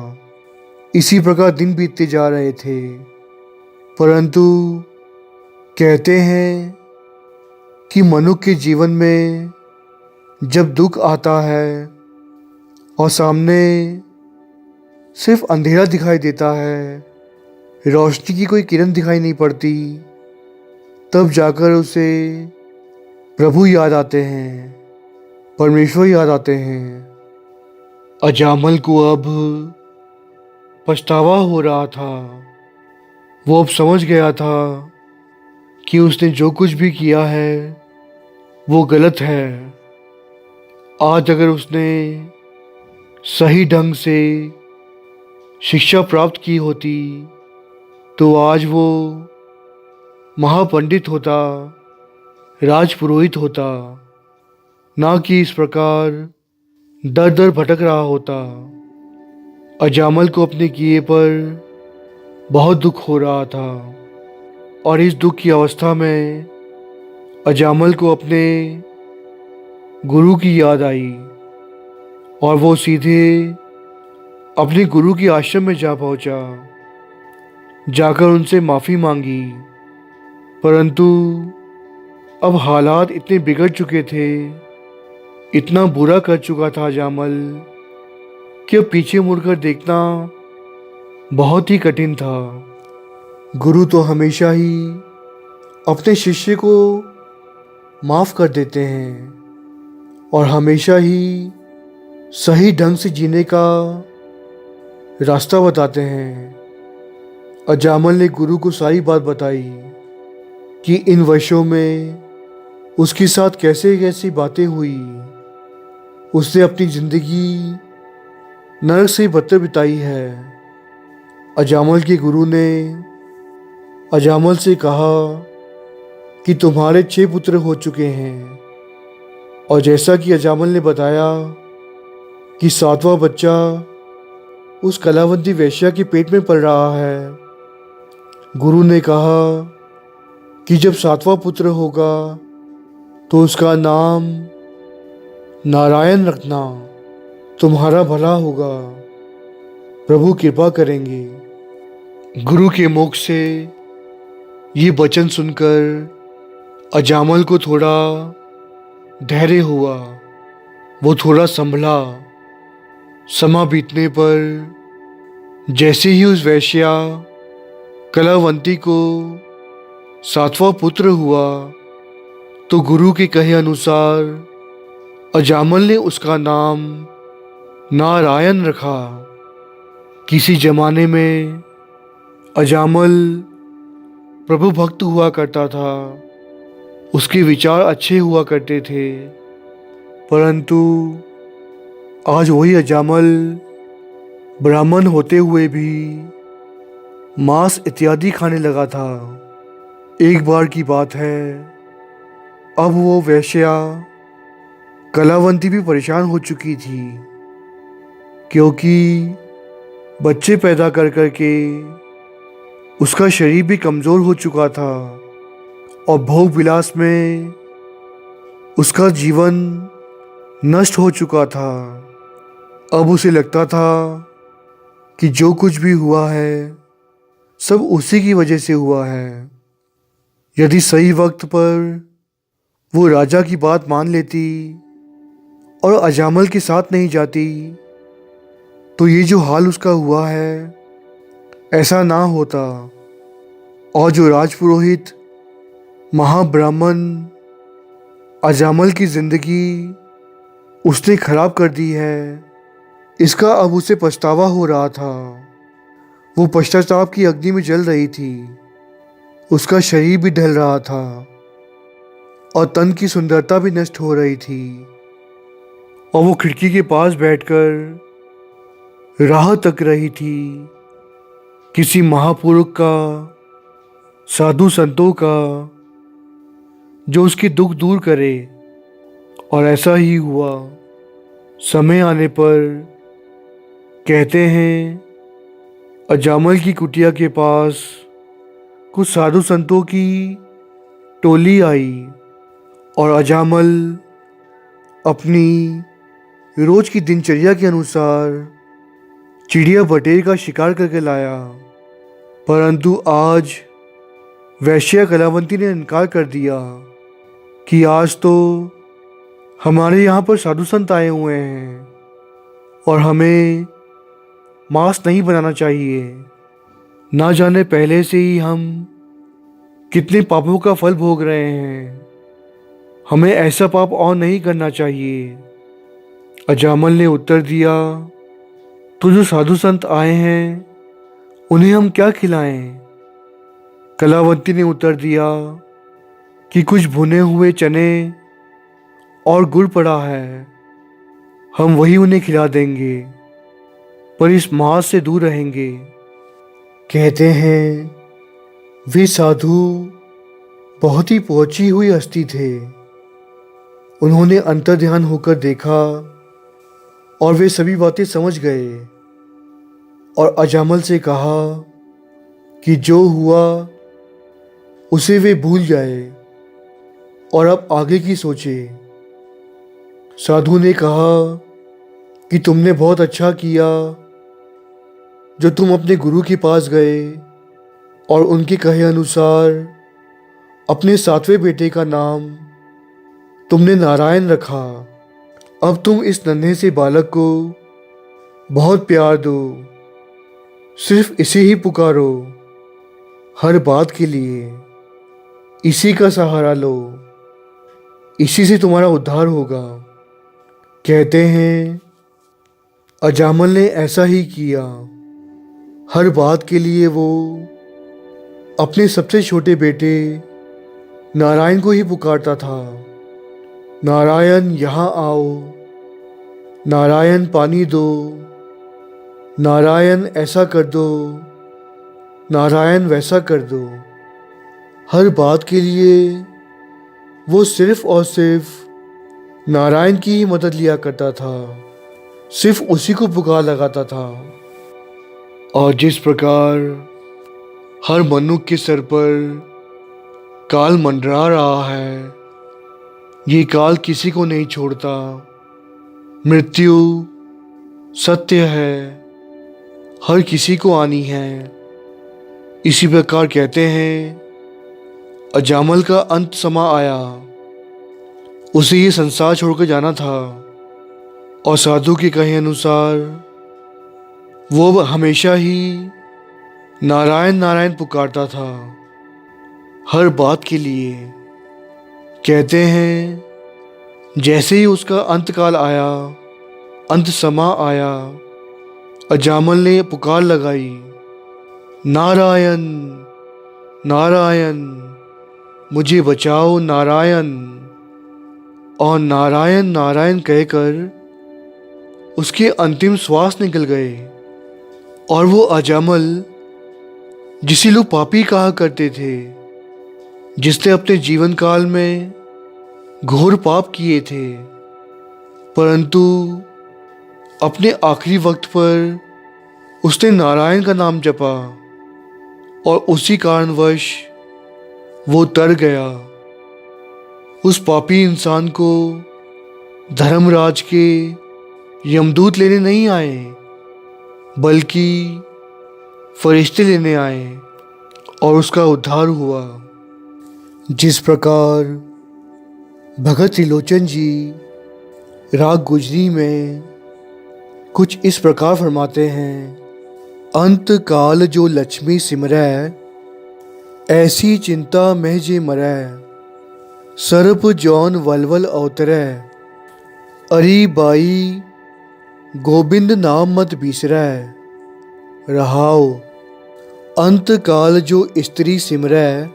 इसी प्रकार दिन बीतते जा रहे थे। परंतु कहते हैं कि मनुष्य के जीवन में जब दुख आता है और सामने सिर्फ अंधेरा दिखाई देता है, रोशनी की कोई किरण दिखाई नहीं पड़ती, तब जाकर उसे प्रभु याद आते हैं, परमेश्वर याद आते हैं। अजामल को अब पछतावा हो रहा था। वो अब समझ गया था कि उसने जो कुछ भी किया है वो गलत है। आज अगर उसने सही ढंग से शिक्षा प्राप्त की होती तो आज वो महापंडित होता, राजपुरोहित होता, ना कि इस प्रकार दर दर भटक रहा होता। अजामल को अपने किए पर बहुत दुख हो रहा था और इस दुख की अवस्था में अजामल को अपने गुरु की याद आई और वो सीधे अपने गुरु के आश्रम में जा पहुंचा। जाकर उनसे माफ़ी मांगी, परंतु अब हालात इतने बिगड़ चुके थे, इतना बुरा कर चुका था अजामल कि अब पीछे मुड़कर देखना बहुत ही कठिन था। गुरु तो हमेशा ही अपने शिष्य को माफ़ कर देते हैं और हमेशा ही सही ढंग से जीने का रास्ता बताते हैं। अजामल ने गुरु को सारी बात बताई कि इन वर्षों में उसके साथ कैसे कैसी बातें हुई। उसने अपनी ज़िंदगी नरक से बदतर बिताई है। अजामल के गुरु ने अजामल से कहा कि तुम्हारे 6 पुत्र हो चुके हैं, और जैसा कि अजामल ने बताया कि 7वां बच्चा उस कलावंती वेश्या के पेट में पल रहा है। गुरु ने कहा कि जब 7वां पुत्र होगा तो उसका नाम नारायण रखना, तुम्हारा भला होगा। प्रभु कृपा करेंगे। गुरु के मुख से ये वचन सुनकर अजामल को थोड़ा धैर्य हुआ। वो थोड़ा संभला। समय बीतने पर जैसे ही उस वेश्या कलावंती को 7वां पुत्र हुआ तो गुरु के कहे अनुसार अजामल ने उसका नाम नारायण रखा। किसी जमाने में अजामल प्रभु भक्त हुआ करता था। उसके विचार अच्छे हुआ करते थे, परंतु आज वही अजामल ब्राह्मण होते हुए भी मांस इत्यादि खाने लगा था। एक बार की बात है, अब वो वेश्या कलावंती भी परेशान हो चुकी थी, क्योंकि बच्चे पैदा कर करके उसका शरीर भी कमज़ोर हो चुका था और भोग विलास में उसका जीवन नष्ट हो चुका था। अब उसे लगता था कि जो कुछ भी हुआ है सब उसी की वजह से हुआ है। यदि सही वक्त पर वो राजा की बात मान लेती और अजामल के साथ नहीं जाती तो ये जो हाल उसका हुआ है ऐसा ना होता। और जो राजपुरोहित महाब्राह्मण अजामल की जिंदगी उसने खराब कर दी है, इसका अब उसे पछतावा हो रहा था। वो पश्चाताप की अग्नि में जल रही थी। उसका शरीर भी ढल रहा था और तन की सुंदरता भी नष्ट हो रही थी। और वो खिड़की के पास बैठकर राह तक रही थी किसी महापुरुष का, साधु संतों का, जो उसके दुख दूर करे। और ऐसा ही हुआ। समय आने पर कहते हैं अजामल की कुटिया के पास कुछ साधु संतों की टोली आई और अजामल अपनी रोज की दिनचर्या के अनुसार चिड़िया बटेर का शिकार करके लाया। परंतु आज वैश्या कलावंती ने इनकार कर दिया कि आज तो हमारे यहाँ पर साधु संत आए हुए हैं और हमें मांस नहीं बनाना चाहिए। ना जाने पहले से ही हम कितने पापों का फल भोग रहे हैं। हमें ऐसा पाप और नहीं करना चाहिए। अजामल ने उत्तर दिया, तो जो साधु संत आए हैं उन्हें हम क्या खिलाएं? कलावंती ने उत्तर दिया कि कुछ भुने हुए चने और गुड़ पड़ा है, हम वही उन्हें खिला देंगे, पर इस मांस से दूर रहेंगे। कहते हैं वे साधु बहुत ही पहुंची हुई हस्ती थे। उन्होंने अंतर्ध्यान होकर देखा और वे सभी बातें समझ गए और अजामल से कहा कि जो हुआ उसे वे भूल जाए और अब आगे की सोचे। साधु ने कहा कि तुमने बहुत अच्छा किया जो तुम अपने गुरु के पास गए और उनके कहे अनुसार अपने 7वें बेटे का नाम तुमने नारायण रखा। अब तुम इस नन्हे से बालक को बहुत प्यार दो, सिर्फ इसे ही पुकारो हर बात के लिए। इसी का सहारा लो, इसी से तुम्हारा उद्धार होगा। कहते हैं अजामल ने ऐसा ही किया। हर बात के लिए वो अपने सबसे छोटे बेटे नारायण को ही पुकारता था। नारायण यहाँ आओ, नारायण पानी दो, नारायण ऐसा कर दो, नारायण वैसा कर दो। हर बात के लिए वो सिर्फ और सिर्फ नारायण की ही मदद लिया करता था, सिर्फ उसी को पुकार लगाता था। और जिस प्रकार हर मनुष्य के सर पर काल मंडरा रहा है, ये काल किसी को नहीं छोड़ता। मृत्यु सत्य है हर किसी को आनी है। इसी प्रकार कहते हैं, अजामल का अंत समा आया। उसे ये संसार छोड़कर जाना था और साधु के कहे अनुसार वो अब हमेशा ही नारायण नारायण पुकारता था हर बात के लिए। कहते हैं, जैसे ही उसका अंतकाल आया, अंत समा आया, अजामल ने पुकार लगाई, नारायण नारायण, मुझे बचाओ नारायण। और नारायण नारायण कहकर उसके अंतिम श्वास निकल गए। और वो अजामल, जिसे लोग पापी कहा करते थे, जिसने अपने जीवन काल में घोर पाप किए थे, परंतु अपने आखिरी वक्त पर उसने नारायण का नाम जपा और उसी कारणवश वो तर गया। उस पापी इंसान को धर्मराज के यमदूत लेने नहीं आए, बल्कि फरिश्ते लेने आए और उसका उद्धार हुआ। जिस प्रकार भगत त्रिलोचन जी राग गुजरी में कुछ इस प्रकार फरमाते हैं, अंत काल जो लक्ष्मी सिमरै, ऐसी चिंता में जे मरै, सर्प जौन वलवल अवतरै, अरी बाई गोविंद नाम मत बिसरै, रहाओ अंत काल जो स्त्री सिमरै,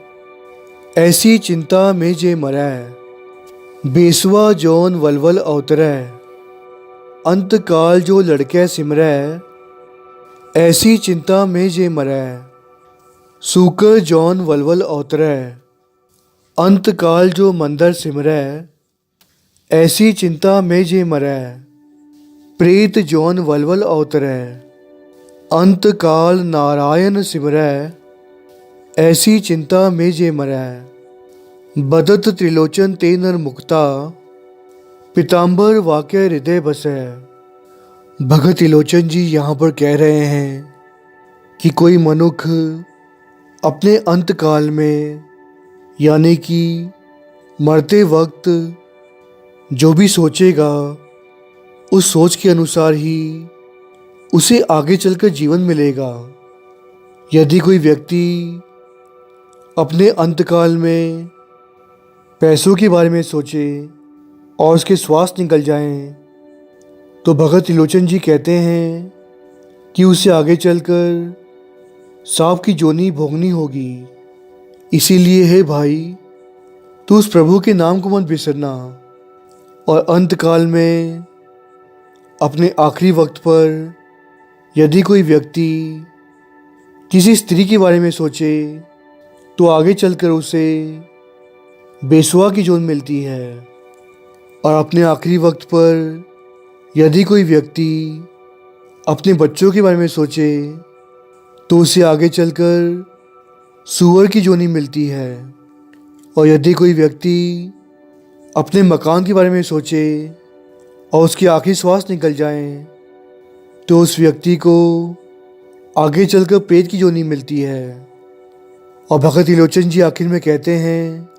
ऐसी चिंता में जे मरै, बेसवा जौन वलवल अवतरै, अंत काल जो लड़कै सिमरै, ऐसी चिंता में जे मरै, सूकर जौन वलवल अवतरै, अंत काल जो मंदर सिमरै, ऐसी चिंता में जे मरै, प्रेत जौन वलवल अवतरै, अंत काल नारायण सिमरै, ऐसी चिंता में जे मरै, बदत त्रिलोचन ते नर मुक्ता, पीताम्बर वाक्य हृदय बसै। भगत त्रिलोचन जी यहाँ पर कह रहे हैं कि कोई मनुष्य अपने अंत काल में, यानी कि मरते वक्त जो भी सोचेगा, उस सोच के अनुसार ही उसे आगे चलकर जीवन मिलेगा। यदि कोई व्यक्ति अपने अंतकाल में पैसों के बारे में सोचे और उसके श्वास निकल जाएं, तो भगत त्रिलोचन जी कहते हैं कि उसे आगे चलकर सांप की जोनी भोगनी होगी। इसीलिए है भाई, तू उस प्रभु के नाम को मत बिसरना और अंतकाल में अपने आखिरी वक्त पर यदि कोई व्यक्ति किसी स्त्री के बारे में सोचे, तो आगे चलकर उसे बेसुआ की जोन मिलती है। और अपने आखिरी वक्त पर यदि कोई व्यक्ति अपने बच्चों के बारे में सोचे, तो उसे आगे चलकर सूअर की जोनी मिलती है। और यदि कोई व्यक्ति अपने मकान के बारे में सोचे और उसकी आखिरी श्वास निकल जाए, तो उस व्यक्ति को आगे चलकर प्रेत की जोनी मिलती है। और भगत त्रिलोचन जी आखिर में कहते हैं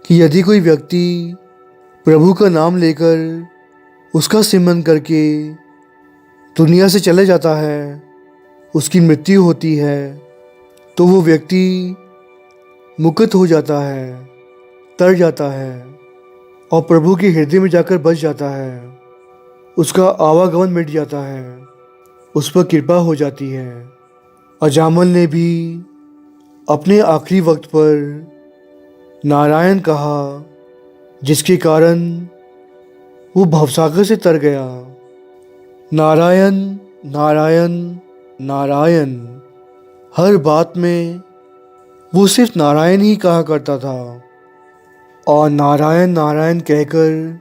कि यदि कोई व्यक्ति प्रभु का नाम लेकर उसका सिमरन करके दुनिया से चले जाता है, उसकी मृत्यु होती है, तो वो व्यक्ति मुक्त हो जाता है, तर जाता है और प्रभु के हृदय में जाकर बस जाता है। उसका आवागमन मिट जाता है, उस पर कृपा हो जाती है। अजामल ने भी अपने आखिरी वक्त पर नारायण कहा, जिसके कारण वो भवसागर से तर गया। नारायण नारायण नारायण, हर बात में वो सिर्फ नारायण ही कहा करता था। और नारायण नारायण कहकर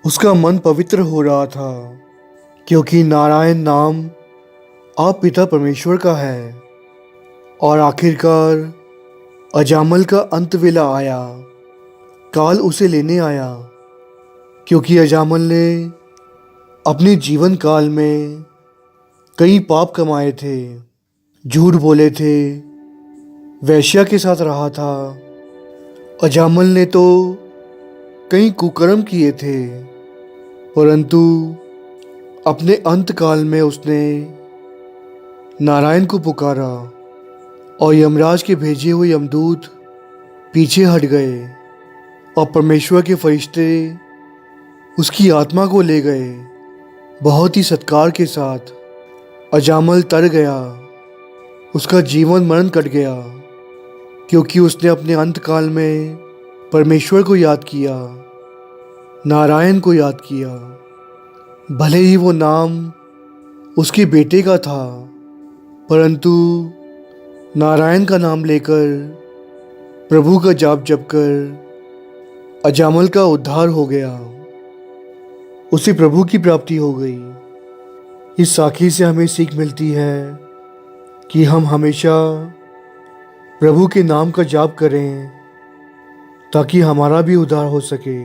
उसका मन पवित्र हो रहा था, क्योंकि नारायण नाम आप पिता परमेश्वर का है। और आखिरकार अजामल का अंत वेला आया, काल उसे लेने आया, क्योंकि अजामल ने अपने जीवन काल में कई पाप कमाए थे, झूठ बोले थे, वेश्या के साथ रहा था। अजामल ने तो कई कुकर्म किए थे, परंतु अपने अंत काल में उसने नारायण को पुकारा और यमराज के भेजे हुए यमदूत पीछे हट गए और परमेश्वर के फरिश्ते उसकी आत्मा को ले गए। बहुत ही सत्कार के साथ अजामल तर गया, उसका जीवन मरण कट गया, क्योंकि उसने अपने अंत काल में परमेश्वर को याद किया, नारायण को याद किया। भले ही वो नाम उसके बेटे का था, परंतु नारायण का नाम लेकर, प्रभु का जाप जप कर अजामल का उद्धार हो गया, उसे प्रभु की प्राप्ति हो गई। इस साखी से हमें सीख मिलती है कि हम हमेशा प्रभु के नाम का जाप करें ताकि हमारा भी उद्धार हो सके।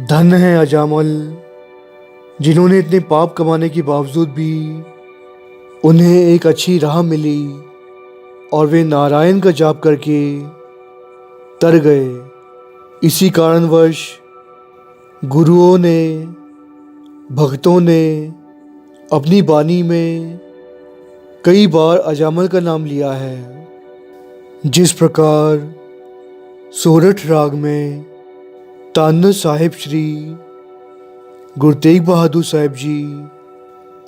धन्य है अजामल जिन्होंने इतने पाप कमाने के बावजूद भी उन्हें एक अच्छी राह मिली और वे नारायण का जाप करके तर गए। इसी कारणवश गुरुओं ने, भक्तों ने अपनी वाणी में कई बार अजामल का नाम लिया है। जिस प्रकार सोरठ राग में तान्य साहिब श्री गुरु तेग बहादुर साहिब जी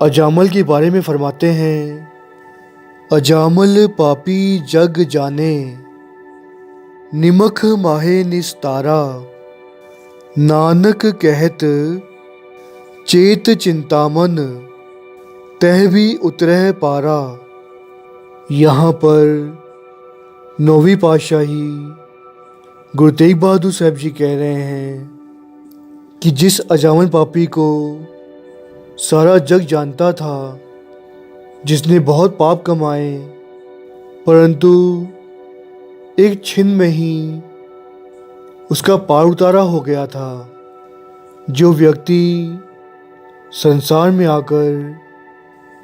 अजामल के बारे में फरमाते हैं, अजामल पापी जग जाने, निमख माहे निस्तारा, नानक कहत चेत चिंतामन, तह भी उतरह पारा। यहाँ पर 9वीं पातशाही गुरु तेग बहादुर साहब जी कह रहे हैं कि जिस अजामल पापी को सारा जग जानता था, जिसने बहुत पाप कमाए, परंतु एक क्षण में ही उसका पार उतारा हो गया था, जो व्यक्ति संसार में आकर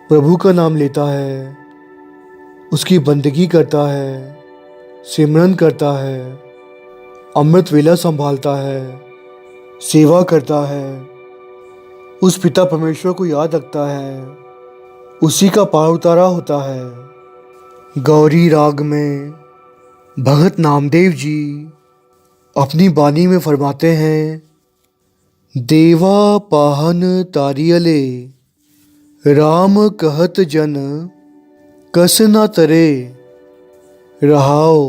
प्रभु का नाम लेता है, उसकी बंदगी करता है, सिमरन करता है, अमृत वेला संभालता है, सेवा करता है, उस पिता परमेश्वर को याद रखता है, उसी का पार उतारा होता है। गौरी राग में भगत नामदेव जी अपनी वाणी में फरमाते हैं, देवा पाहन तारियले, राम कहत जन कस न तरे, रहाओ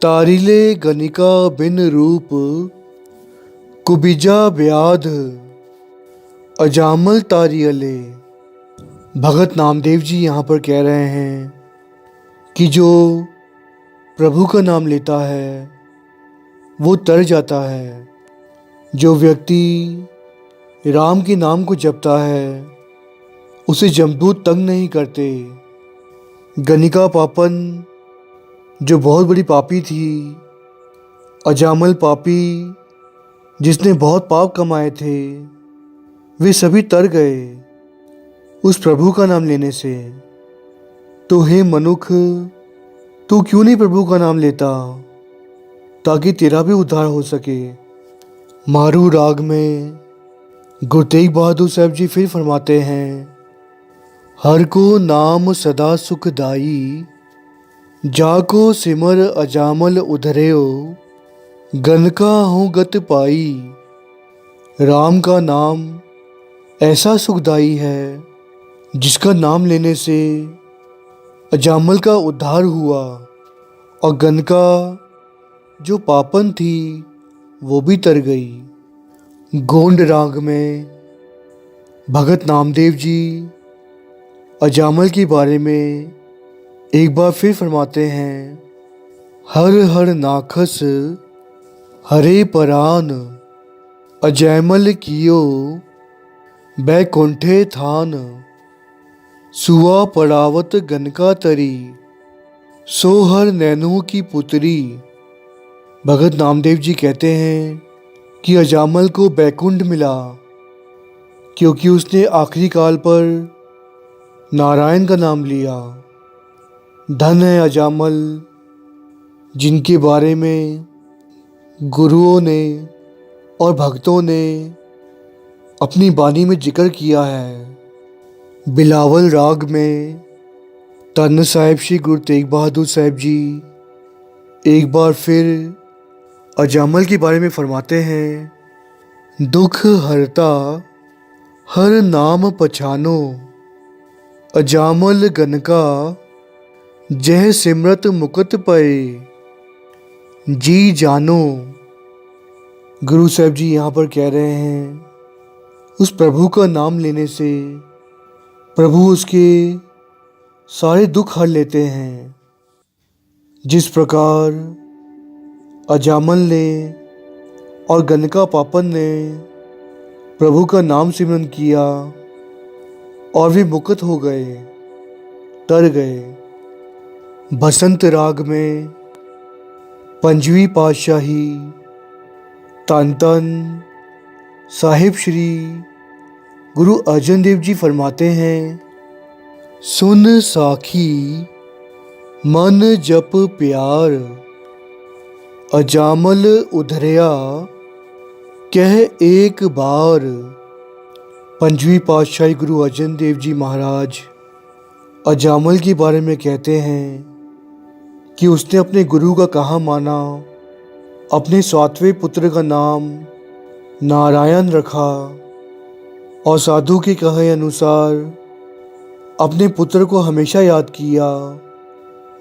तारिले गनिका बिन रूप, कुबिजा ब्याध अजामल तारियले। भगत नामदेव जी यहाँ पर कह रहे हैं कि जो प्रभु का नाम लेता है वो तर जाता है। जो व्यक्ति राम के नाम को जपता है उसे जमदूत तंग नहीं करते। गनिका पापन जो बहुत बड़ी पापी थी, अजामल पापी जिसने बहुत पाप कमाए थे, वे सभी तर गए उस प्रभु का नाम लेने से। तो हे मनुख, तू क्यों नहीं प्रभु का नाम लेता ताकि तेरा भी उद्धार हो सके। मारू राग में गुरु तेग बहादुर साहब जी फिर फरमाते हैं, हर को नाम सदा सुखदाई, जाको सिमर अजामल उधरेओ, गनका हूँ गत पाई। राम का नाम ऐसा सुखदाई है जिसका नाम लेने से अजामल का उद्धार हुआ और गनका जो पापन थी वो भी तर गई। गोंड राग में भगत नामदेव जी अजामल के बारे में एक बार फिर फरमाते हैं, हर हर नाखस हरे परान, अजैमल कियो बैकुंठे थान, सुआ पड़ावत गनका तरी, सोहर नैनों की पुत्री। भगत नामदेव जी कहते हैं कि अजामल को बैकुंठ मिला क्योंकि उसने आखिरी काल पर नारायण का नाम लिया। धन है अजामल जिनके बारे में गुरुओं ने और भक्तों ने अपनी बानी में जिक्र किया है। बिलावल राग में धन साहिब श्री गुरु तेग बहादुर साहिब जी एक बार फिर अजामल के बारे में फरमाते हैं, दुख हरता हर नाम पछानो, अजामल गन का जह सिमरत मुकत पए, जी जानो। गुरु साहब जी यहाँ पर कह रहे हैं, उस प्रभु का नाम लेने से प्रभु उसके सारे दुख हर लेते हैं। जिस प्रकार अजामल ने और गनका पापन ने प्रभु का नाम सिमरन किया और वे मुक्त हो गए, तर गए। बसंत राग में पंजवीं पातशाही तन तन साहिब श्री गुरु अर्जन देव जी फरमाते हैं, सुन साखी मन जप प्यार, अजामल उधरिया कह एक बार। पंजवीं पातशाही गुरु अर्जन देव जी महाराज अजामल के बारे में कहते हैं कि उसने अपने गुरु का कहा माना, अपने सातवें पुत्र का नाम नारायण रखा और साधु के कहे अनुसार अपने पुत्र को हमेशा याद किया,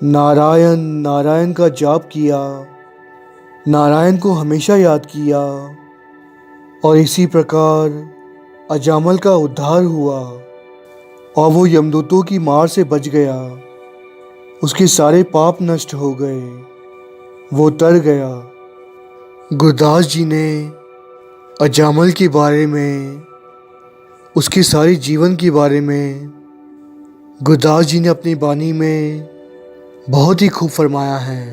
नारायण नारायण का जाप किया, नारायण को हमेशा याद किया और इसी प्रकार अजामल का उद्धार हुआ और वो यमदूतों की मार से बच गया। उसके सारे पाप नष्ट हो गए, वो तर गया। गुरदास जी ने अजामल के बारे में, उसके सारे जीवन के बारे में गुरदास जी ने अपनी बानी में बहुत ही खूब फरमाया है।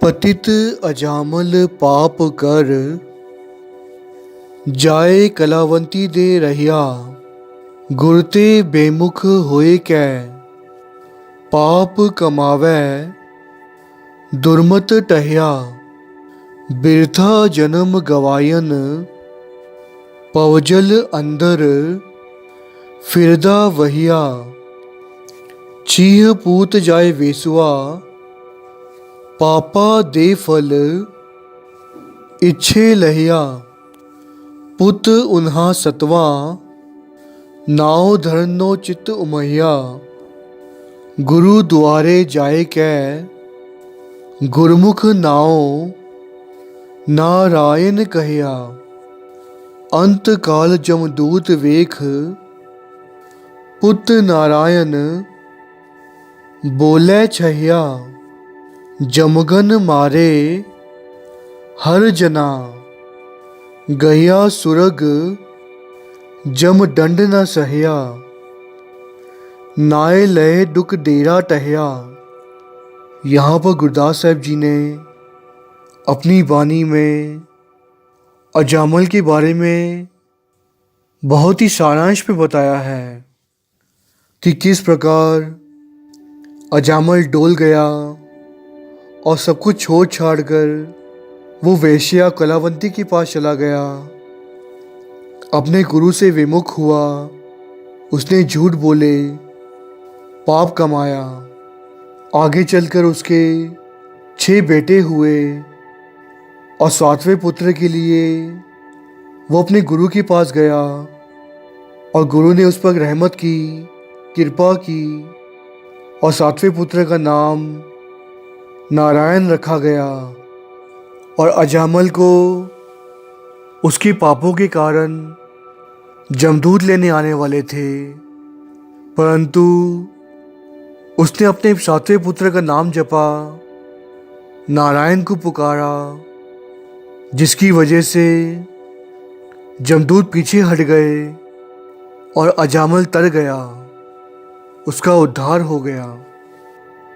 पतित अजामल पाप कर, जाए कलावंती दे रहिया, गुरते बेमुख होए कै, पाप कमावै दुर्मत टहिया, बिरथा जन्म गवायन, पवजल अंदर फिरदा वहिया, चीह पूत जाए वेसुआ, पापा दे फल इच्छे लहिया, पुत उन्हा सतवा, नाव धरनो चित उमैया, गुरु द्वारे जाए कै, गुरमुख नाव नारायण कहिया, अंत काल जमदूत वेख, पुत नारायण बोले छहिया, जमगन मारे हर जना, गहिया सुरग जम दंड न सहिया, नाय लय दुख डेरा टहिया। यहाँ पर गुरदास साहब जी ने अपनी वाणी में अजामल के बारे में बहुत ही सारांश में बताया है कि किस प्रकार अजामल डोल गया और सब कुछ छोड़ छाड़ कर वो वेश्या कलावंती के पास चला गया, अपने गुरु से विमुख हुआ, उसने झूठ बोले, पाप कमाया। आगे चलकर उसके 6 बेटे हुए और 7वें पुत्र के लिए वो अपने गुरु के पास गया और गुरु ने उस पर रहमत की, कृपा की और 7वें पुत्र का नाम नारायण रखा गया। और अजामल को उसके पापों के कारण जमदूत लेने आने वाले थे, परंतु उसने अपने 7वें पुत्र का नाम जपा, नारायण को पुकारा, जिसकी वजह से जमदूत पीछे हट गए और अजामल तर गया, उसका उद्धार हो गया।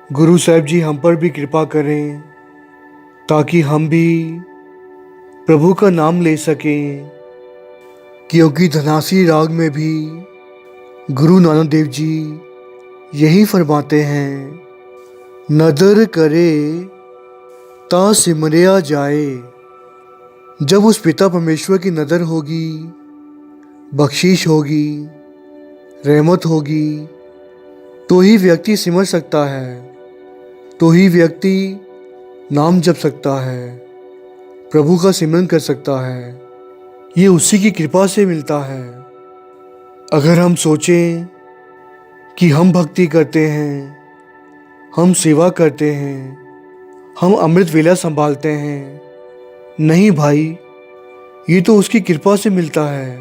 गुरु साहब जी हम पर भी कृपा करें ताकि हम भी प्रभु का नाम ले सकें, क्योंकि धनासी राग में भी गुरु नानक देव जी यही फरमाते हैं, नदर करे ता सिमरिया जाए। जब उस पिता परमेश्वर की नज़र होगी, बख्शीश होगी, रहमत होगी, तो ही व्यक्ति सिमर सकता है, तो ही व्यक्ति नाम जप सकता है, प्रभु का सिमरन कर सकता है। ये उसी की कृपा से मिलता है। अगर हम सोचें कि हम भक्ति करते हैं, हम सेवा करते हैं, हम अमृत वेला संभालते हैं, नहीं भाई, ये तो उसकी कृपा से मिलता है।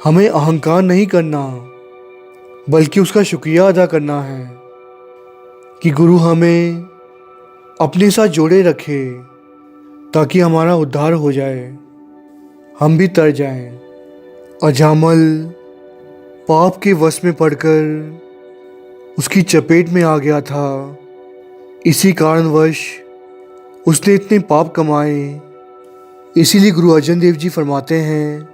हमें अहंकार नहीं करना, बल्कि उसका शुक्रिया अदा करना है कि गुरु हमें अपने साथ जोड़े रखे, ताकि हमारा उद्धार हो जाए, हम भी तर जाएं। अजामल पाप के वश में पड़कर उसकी चपेट में आ गया था। इसी कारणवश उसने इतने पाप कमाए। इसीलिए गुरु अर्जन देव जी फरमाते हैं,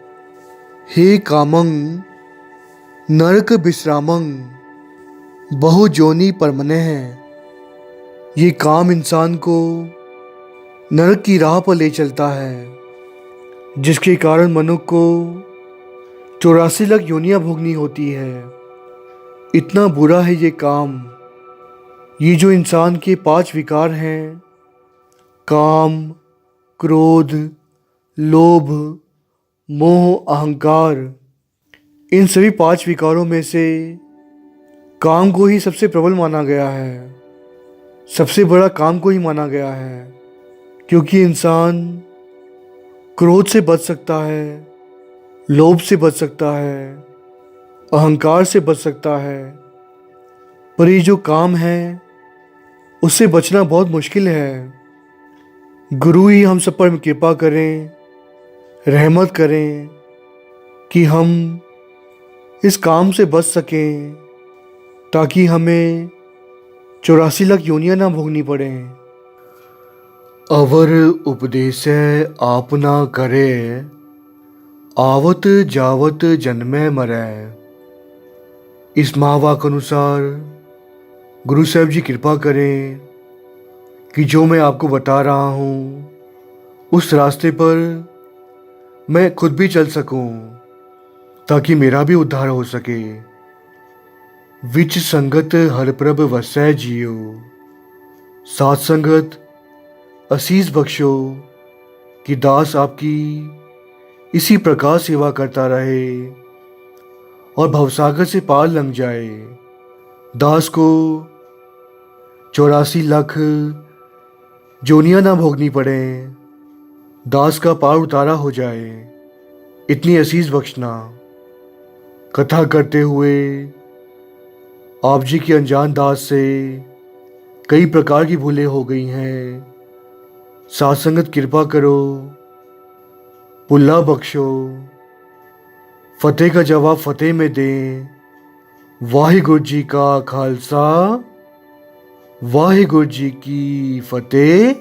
हे कामंग नरक विश्रामंग बहु जोनि परमने हैं। ये काम इंसान को नरक की राह पर ले चलता है, जिसके कारण मनुष्य को 84 लाख योनियां भोगनी होती है। इतना बुरा है ये काम। ये जो इंसान के 5 विकार हैं, काम, क्रोध, लोभ, मोह, अहंकार, इन सभी 5 विकारों में से काम को ही सबसे प्रबल माना गया है, सबसे बड़ा काम को ही माना गया है। क्योंकि इंसान क्रोध से बच सकता है, लोभ से बच सकता है, अहंकार से बच सकता है, पर ये जो काम है उससे बचना बहुत मुश्किल है। गुरु ही हम सब पर कृपा करें, रहमत करें कि हम इस काम से बच सकें, ताकि हमें 84 लाख योनियां ना भोगनी पड़े। अवर उपदेश आप ना करे, आवत जावत जन्मे मरै। इस महावाक्य अनुसार गुरु साहब जी कृपा करें कि जो मैं आपको बता रहा हूँ उस रास्ते पर मैं खुद भी चल सकूं, ताकि मेरा भी उद्धार हो सके। विच संगत हर प्रभ वसै जियो, साथ संगत असीस बख्शो कि दास आपकी इसी प्रकार सेवा करता रहे और भवसागर से पार लंघ जाए। दास को 84 लाख जोनियां ना भोगनी पड़े, दास का पार उतारा हो जाए। इतनी असीस बख्शना। कथा करते हुए आप जी की अनजान दास से कई प्रकार की भूलें हो गई हैं। साथ संगत कृपा करो, पुल्ला बख्शो, फतेह का जवाब फतेह में दें। वाहिगुरु जी का खालसा, वाहिगुरु जी की फतेह।